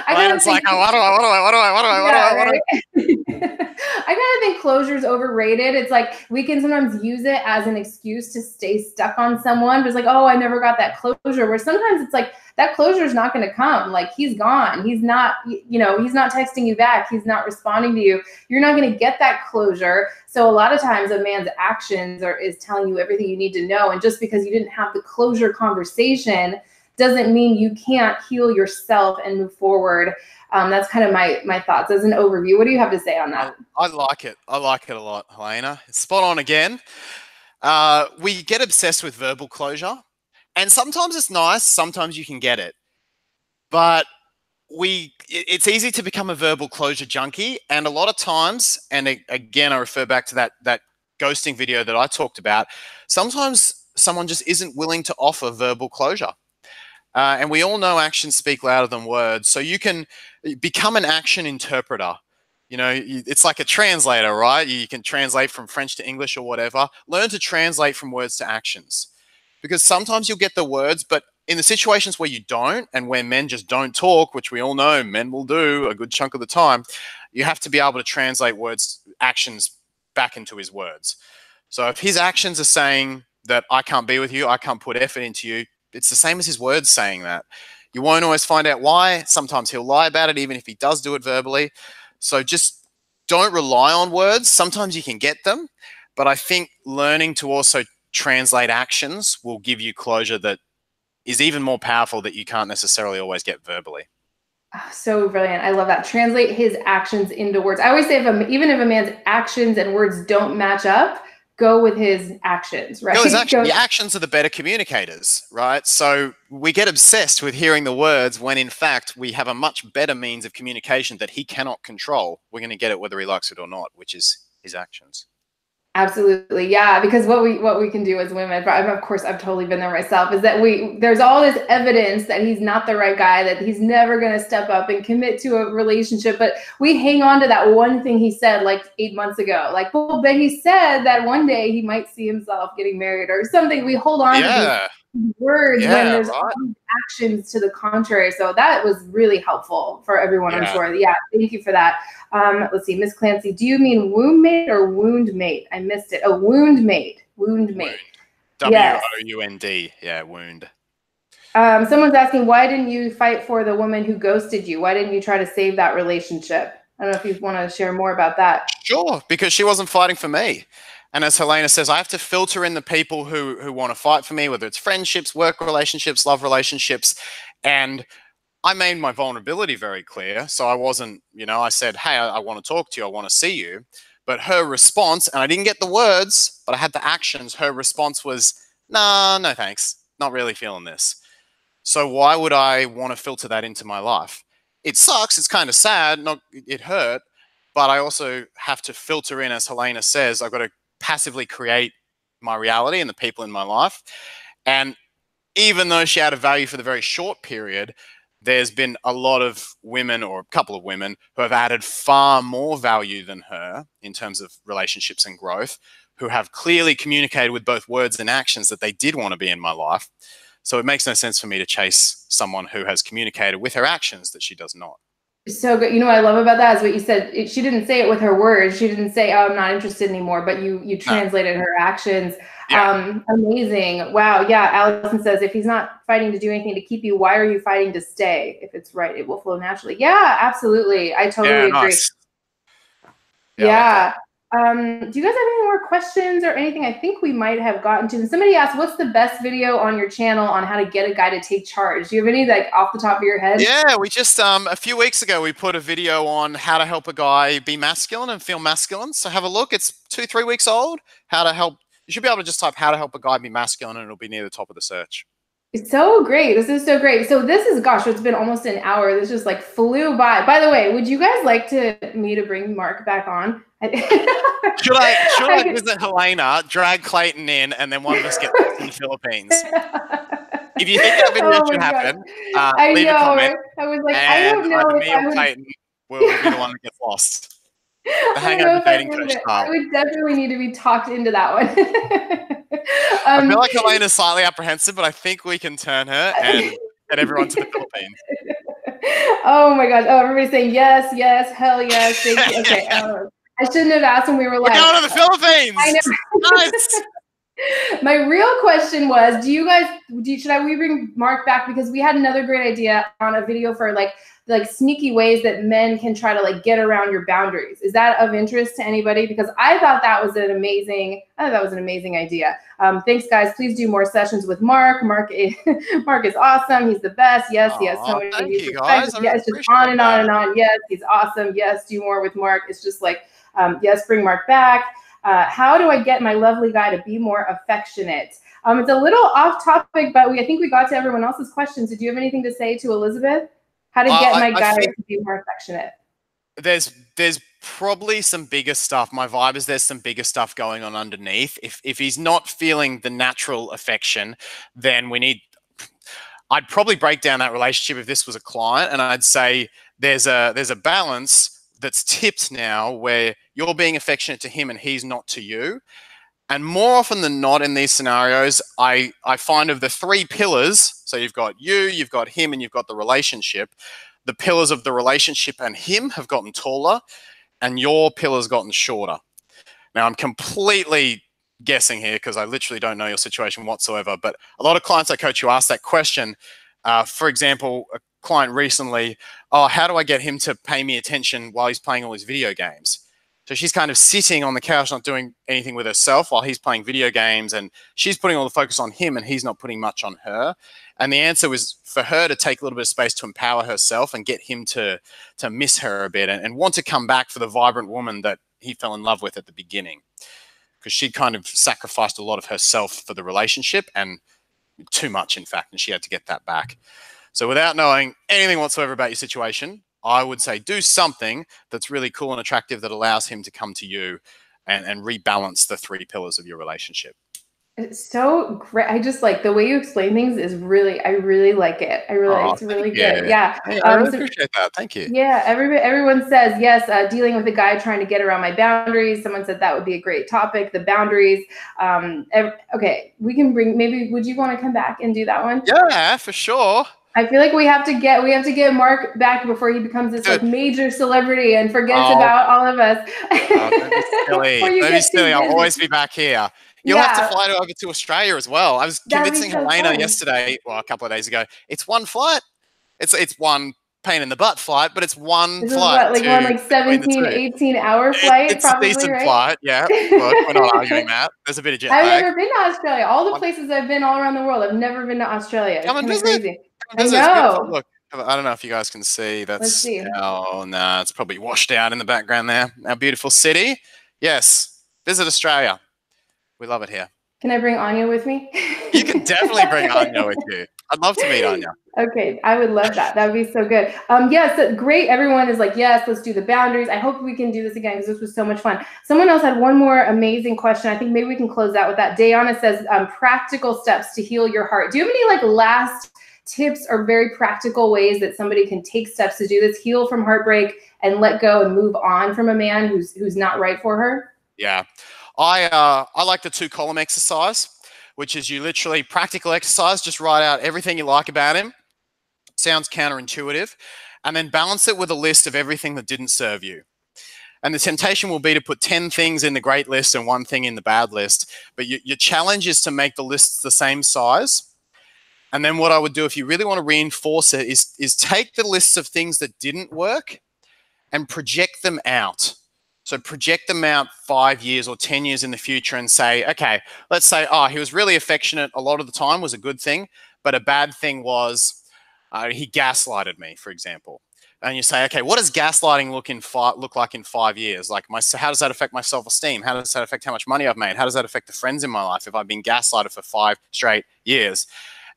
I kind of Helena's like, think, oh, what do I, what do I, what do I, what do I, what do yeah, I, what do I? right. I kind of think closure is overrated. It's like we can sometimes use it as an excuse to stay stuck on someone. But it's like, oh, I never got that closure. Where sometimes it's like that closure is not going to come. Like he's gone. He's not, he's not texting you back. He's not responding to you. You're not going to get that closure. So a lot of times a man's actions is telling you everything you need to know. And just because you didn't have the closure conversation doesn't mean you can't heal yourself and move forward. That's kind of my thoughts as an overview. What do you have to say on that? I like it. I like it a lot, Helena. It's spot on again. We get obsessed with verbal closure, and sometimes it's nice. Sometimes you can get it, but it's easy to become a verbal closure junkie, and a lot of times, and again, I refer back to that ghosting video that I talked about. Sometimes someone just isn't willing to offer verbal closure. And we all know actions speak louder than words. So you can become an action interpreter. It's like a translator, right? You can translate from French to English or whatever. Learn to translate from words to actions. Because sometimes you'll get the words, but in the situations where you don't, and where men just don't talk, which we all know men will do a good chunk of the time, you have to be able to translate actions back into his words. So if his actions are saying that I can't be with you, I can't put effort into you, it's the same as his words saying that. You won't always find out why. Sometimes he'll lie about it, even if he does do it verbally. So just don't rely on words. Sometimes you can get them, but I think learning to also translate actions will give you closure that is even more powerful that you can't necessarily always get verbally. So brilliant. I love that. Translate his actions into words. I always say even if a man's actions and words don't match up, go with his actions, right? The actions are the better communicators, right? So we get obsessed with hearing the words when in fact we have a much better means of communication that he cannot control. We're going to get it whether he likes it or not, which is his actions. Absolutely. Yeah. Because what we can do as women, of course, I've totally been there myself, is that there's all this evidence that he's not the right guy, that he's never going to step up and commit to a relationship. But we hang on to that one thing he said like 8 months ago. Like, well, but he said that one day he might see himself getting married or something. We hold on to these words when there's actions to the contrary. So that was really helpful for everyone, I'm sure. Yeah. Thank you for that. Let's see, Miss Clancy, do you mean womb mate or wound mate? I missed it. Oh, wound mate. Wound mate. W-O-U-N-D. Yeah, wound. Someone's asking, why didn't you fight for the woman who ghosted you? Why didn't you try to save that relationship? I don't know if you want to share more about that. Sure, because she wasn't fighting for me. And as Helena says, I have to filter in the people who want to fight for me, whether it's friendships, work relationships, love relationships. And I made my vulnerability very clear. So I wasn't, I said, hey, I want to talk to you. I want to see you. But her response, and I didn't get the words, but I had the actions. Her response was, nah, no thanks. Not really feeling this. So why would I want to filter that into my life? It sucks. It's kind of sad. It hurt. But I also have to filter in, as Helena says, I've got to passively create my reality and the people in my life. And even though she added value for the very short period, there's been a lot of women, or a couple of women, who have added far more value than her in terms of relationships and growth, who have clearly communicated with both words and actions that they did want to be in my life. So it makes no sense for me to chase someone who has communicated with her actions that she does not. So good. You know what I love about that is what you said. She didn't say it with her words. She didn't say, oh, I'm not interested anymore, but you translated her actions. Yeah. Amazing. Wow. Yeah. Allison says, if he's not fighting to do anything to keep you, why are you fighting to stay? If it's right, it will flow naturally. Yeah, absolutely. I totally agree. Nice. Yeah. Do you guys have any more questions or anything? I think we might have gotten to. And somebody asked, what's the best video on your channel on how to get a guy to take charge? Do you have any like off the top of your head? Yeah, we just, a few weeks ago, we put a video on how to help a guy be masculine and feel masculine. So have a look. It's 2-3 weeks old. You should be able to just type how to help a guy be masculine and it'll be near the top of the search. It's so great. This is so great. So this is, gosh, it's been almost an hour. This just like flew by. By the way, would you guys like me to bring Mark back on? Should I visit Helena, drag Clayton in, and then one of us get lost in the Philippines? If you think that video should happen, leave a comment. I was like, I don't know either me or Clayton will be the one that gets lost. The I hang don't over know if I dating believe coach it. I style. would definitely need to be talked into that one. I feel like Helena's slightly apprehensive, but I think we can turn her and get everyone to the Philippines. Oh my gosh. Oh, everybody's saying yes, yes, hell yes. Thank you. Okay. I shouldn't have asked when we were We're live. going to the I Philippines. know. Nice. My real question was, we bring Mark back? Because we had another great idea on a video for like sneaky ways that men can try to like get around your boundaries. Is that of interest to anybody? Because I thought that was an amazing idea. Thanks guys. Please do more sessions with Mark. Mark is awesome. He's the best. Yes, he has so many Thank views. you guys. I Yeah, really it's just on appreciate and on that. and on. Yes, he's awesome. Yes, do more with Mark. It's just like, yes, bring Mark back. How do I get my lovely guy to be more affectionate? It's a little off topic, but I think we got to everyone else's questions. Did you have anything to say to Elizabeth? How to get my I guy think to be more affectionate? there's probably some bigger stuff. My vibe is there's some bigger stuff going on underneath. If he's not feeling the natural affection, then I'd probably break down that relationship if this was a client, and I'd say there's a balance that's tipped now where you're being affectionate to him and he's not to you. And more often than not in these scenarios, I find of the three pillars, so you've got you, you've got him, and you've got the relationship, the pillars of the relationship and him have gotten taller and your pillar's gotten shorter. Now, I'm completely guessing here because I literally don't know your situation whatsoever, but a lot of clients I coach who ask that question, for example, a client recently, oh, how do I get him to pay me attention while he's playing all his video games? So she's kind of sitting on the couch, not doing anything with herself while he's playing video games, and she's putting all the focus on him and he's not putting much on her. And the answer was for her to take a little bit of space to empower herself and get him to miss her a bit and want to come back for the vibrant woman that he fell in love with at the beginning. Because she kind of sacrificed a lot of herself for the relationship, and too much, in fact, and she had to get that back. So without knowing anything whatsoever about your situation, I would say do something that's really cool and attractive that allows him to come to you and rebalance the three pillars of your relationship. It's so great. I just like the way you explain things I really like it. It's really good. Yeah. Hey, I really appreciate that. Thank you. Yeah, everyone says yes. Dealing with a guy trying to get around my boundaries. Someone said that would be a great topic. The boundaries. Okay, we can bring. Maybe would you want to come back and do that one? Yeah, for sure. I feel like we have to get Mark back before he becomes this like major celebrity and forgets about all of us. Don't be silly. Don't be silly. I'll always be back here. You'll have to fly over to Australia as well. I was convincing Helena yesterday, well, a couple of days ago. It's one flight. It's one pain in the butt flight, but it's one flight. This is what, like 17, 18-hour flight? It's probably, a decent flight, yeah. Look, we're not arguing that. There's a bit of jet lag. I've never been to Australia. All the places I've been all around the world, I've never been to Australia. It's kind of crazy. I know. Look, I don't know if you guys can see. Let's see. Oh, no, it's probably washed out in the background there. Our beautiful city. Yes, visit Australia. We love it here. Can I bring Anya with me? You can definitely bring Anya with you. I'd love to meet Anya. Okay, I would love that. That would be so good. Yes, great. Everyone is like, yes, let's do the boundaries. I hope we can do this again because this was so much fun. Someone else had one more amazing question. I think maybe we can close out with that. Dayana says, practical steps to heal your heart. Do you have any like last tips or very practical ways that somebody can take steps to do this, heal from heartbreak and let go and move on from a man who's not right for her? Yeah. I like the 2-column exercise, which is you literally practical exercise, just write out everything you like about him. Sounds counterintuitive. And then balance it with a list of everything that didn't serve you. And the temptation will be to put 10 things in the great list and 1 thing in the bad list. But your challenge is to make the lists the same size. And then what I would do if you really want to reinforce it is take the lists of things that didn't work and project them out. So project them out 5 years or 10 years in the future and say, okay, let's say, he was really affectionate a lot of the time was a good thing, but a bad thing was he gaslighted me, for example. And you say, okay, what does gaslighting look like in 5 years? Like, how does that affect my self-esteem? How does that affect how much money I've made? How does that affect the friends in my life if I've been gaslighted for 5 straight years?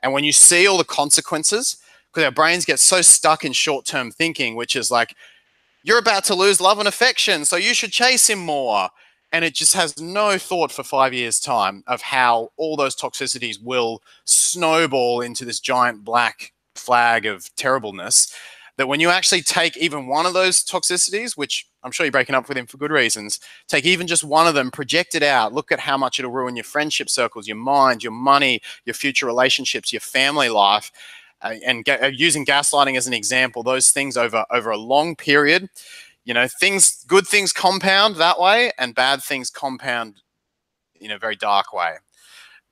And when you see all the consequences, because our brains get so stuck in short-term thinking, which is like, you're about to lose love and affection, so you should chase him more. And it just has no thought for 5 years' time of how all those toxicities will snowball into this giant black flag of terribleness. that when you actually take even one of those toxicities, which I'm sure you're breaking up with him for good reasons, take even just one of them, project it out, look at how much it'll ruin your friendship circles, your mind, your money, your future relationships, your family life. Using gaslighting as an example, those things over a long period, good things compound that way, and bad things compound in a very dark way.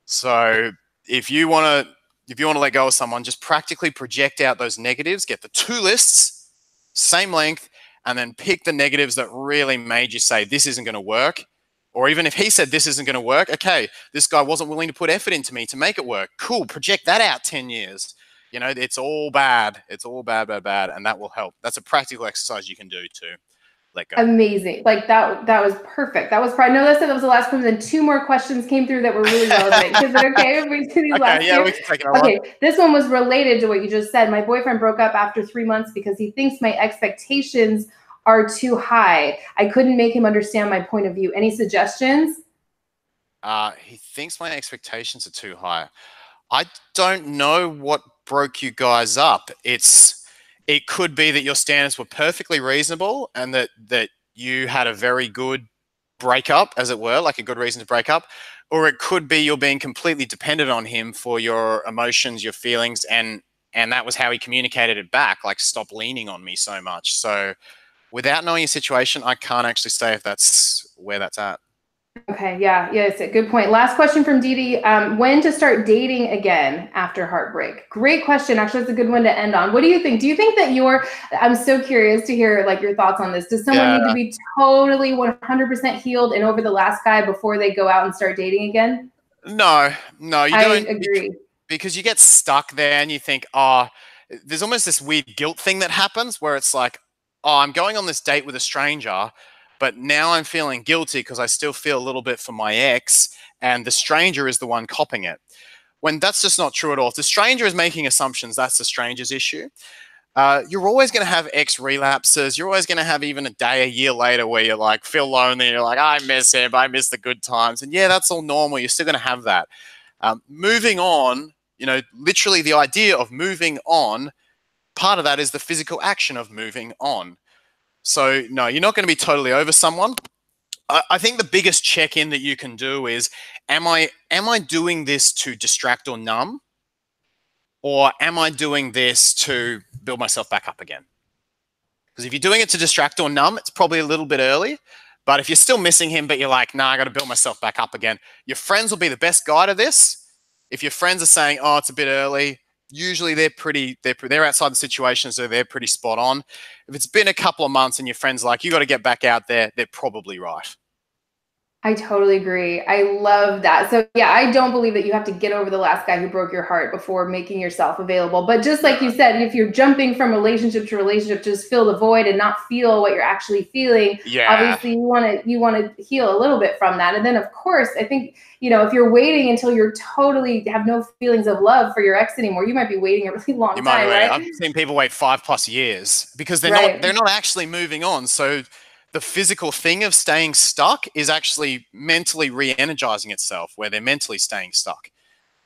So if you want to let go of someone, just practically project out those negatives, get the two lists, same length, and then pick the negatives that really made you say, this isn't going to work. Or even if he said this isn't going to work, okay, this guy wasn't willing to put effort into me to make it work. Cool, project that out 10 years. It's all bad. It's all bad, bad, bad, and that will help. That's a practical exercise you can do to let go. Amazing. Like that was perfect. That was probably, no, that was the last one. Then 2 more questions came through that were really relevant. Is it okay if we do these last 2? We can take another one. This one was related to what you just said. My boyfriend broke up after 3 months because he thinks my expectations are too high. I couldn't make him understand my point of view. Any suggestions? He thinks my expectations are too high. I don't know what broke you guys up. It could be that your standards were perfectly reasonable and that you had a very good breakup, as it were, like a good reason to break up. Or it could be you're being completely dependent on him for your emotions, your feelings, and that was how he communicated it back, like, stop leaning on me so much. So without knowing your situation, I can't actually say if that's where that's at. Okay, yeah, it's a good point. Last question from Didi. When to start dating again after heartbreak? Great question. Actually, it's a good one to end on. What do you think? Do you think that I'm so curious to hear like your thoughts on this. Does someone need to be totally 100% healed and over the last guy before they go out and start dating again? No, you don't. I agree. Because you get stuck there and you think, oh, there's almost this weird guilt thing that happens where it's like, oh, I'm going on this date with a stranger, but now I'm feeling guilty because I still feel a little bit for my ex, and the stranger is the one copping it. When that's just not true at all. If the stranger is making assumptions, that's the stranger's issue. You're always going to have ex relapses. You're always going to have even a day, a year later where you're like, feel lonely. You're like, I miss him. I miss the good times. And yeah, that's all normal. You're still going to have that. Moving on, literally the idea of moving on, part of that is the physical action of moving on. So no, you're not going to be totally over someone. I think the biggest check-in that you can do is, am I doing this to distract or numb? Or am I doing this to build myself back up again? Because if you're doing it to distract or numb, it's probably a little bit early. But if you're still missing him, but you're like, nah, I got to build myself back up again, your friends will be the best guide of this. If your friends are saying, oh, it's a bit early, usually they're outside the situation, so they're pretty spot on. If it's been a couple of months and your friend's like, you got to get back out there, they're probably right. I totally agree. I love that. So yeah, I don't believe that you have to get over the last guy who broke your heart before making yourself available. But just like you said, if you're jumping from relationship to relationship, just fill the void and not feel what you're actually feeling. Yeah. Obviously you want to heal a little bit from that. And then of course, I think, if you're waiting until you're totally have no feelings of love for your ex anymore, you might be waiting a really long time, right? I've seen people wait 5+ years because they're not actually moving on. So the physical thing of staying stuck is actually mentally re-energizing itself, where they're mentally staying stuck.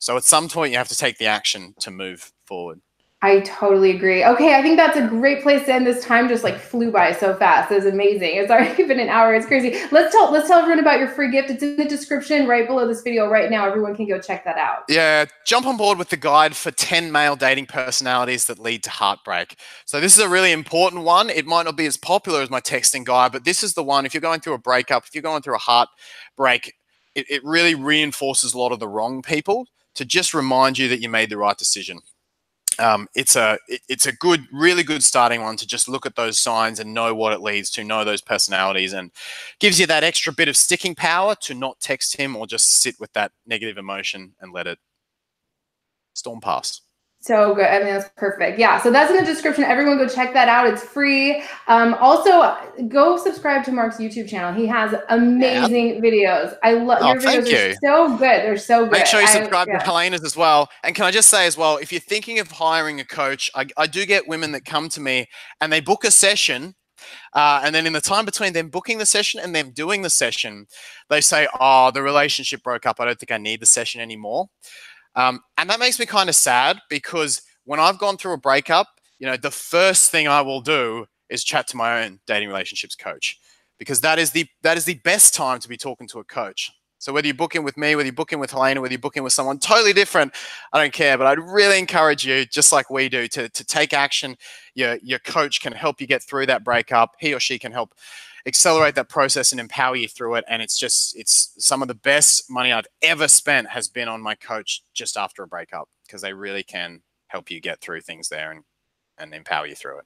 So at some point, you have to take the action to move forward. I totally agree. Okay, I think that's a great place to end. This time just like flew by so fast. It was amazing. It's already been an hour. It's crazy. Let's tell everyone about your free gift. It's in the description right below this video right now. Everyone can go check that out. Yeah, jump on board with the guide for 10 male dating personalities that lead to heartbreak. So this is a really important one. It might not be as popular as my texting guide, but this is the one. If you're going through a breakup, if you're going through a heartbreak, it really reinforces a lot of the wrong people to just remind you that you made the right decision. It's a really good starting one to just look at those signs and know what it leads to, know those personalities, and gives you that extra bit of sticking power to not text him or just sit with that negative emotion and let it storm past. So good. I mean, that's perfect. Yeah. So that's in the description. Everyone go check that out. It's free. Also, go subscribe to Mark's YouTube channel. He has amazing videos. I love your videos. Are so good. They're so good. Make sure you subscribe to Helena's as well. And can I just say as well, if you're thinking of hiring a coach, I do get women that come to me and they book a session. And then in the time between them booking the session and them doing the session, they say, oh, the relationship broke up. I don't think I need the session anymore. And that makes me kind of sad, because when I've gone through a breakup, the first thing I will do is chat to my own dating relationships coach, because that is the best time to be talking to a coach. So whether you book in with me, whether you book in with Helena, whether you book in with someone totally different, I don't care. But I'd really encourage you, just like we do, to take action. Your coach can help you get through that breakup. He or she can help accelerate that process and empower you through it. And it's some of the best money I've ever spent has been on my coach just after a breakup, because they really can help you get through things there and empower you through it.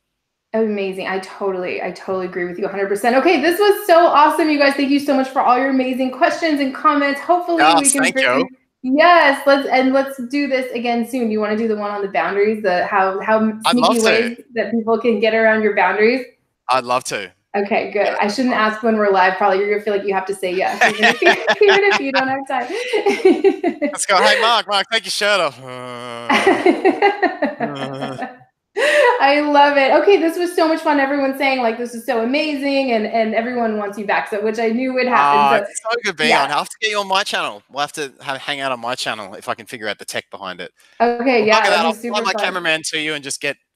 Amazing. I totally agree with you 100%. Okay, this was so awesome, you guys. Thank you so much for all your amazing questions and comments. Hopefully we can thank you. Yes, let's do this again soon. You want to do the one on the boundaries, the how sneaky ways that people can get around your boundaries? I'd love to. Okay, good. Yeah, I shouldn't ask when we're live. Probably you're gonna feel like you have to say yes, even if you don't have time. Let's go. Hey, Mark, take your shirt off. I love it. Okay, this was so much fun. Everyone's saying like this is so amazing, and everyone wants you back. So, which I knew would happen. It's so good being on. I'll have to get you on my channel. We'll have to hang out on my channel if I can figure out the tech behind it. Okay, yeah, I'll fly my cameraman to you and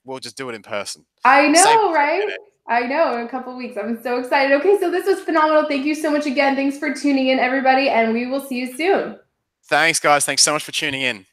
we'll just do it in person. I know, right? I know, in a couple of weeks. I'm so excited. Okay, so this was phenomenal. Thank you so much again. Thanks for tuning in, everybody, and we will see you soon. Thanks, guys. Thanks so much for tuning in.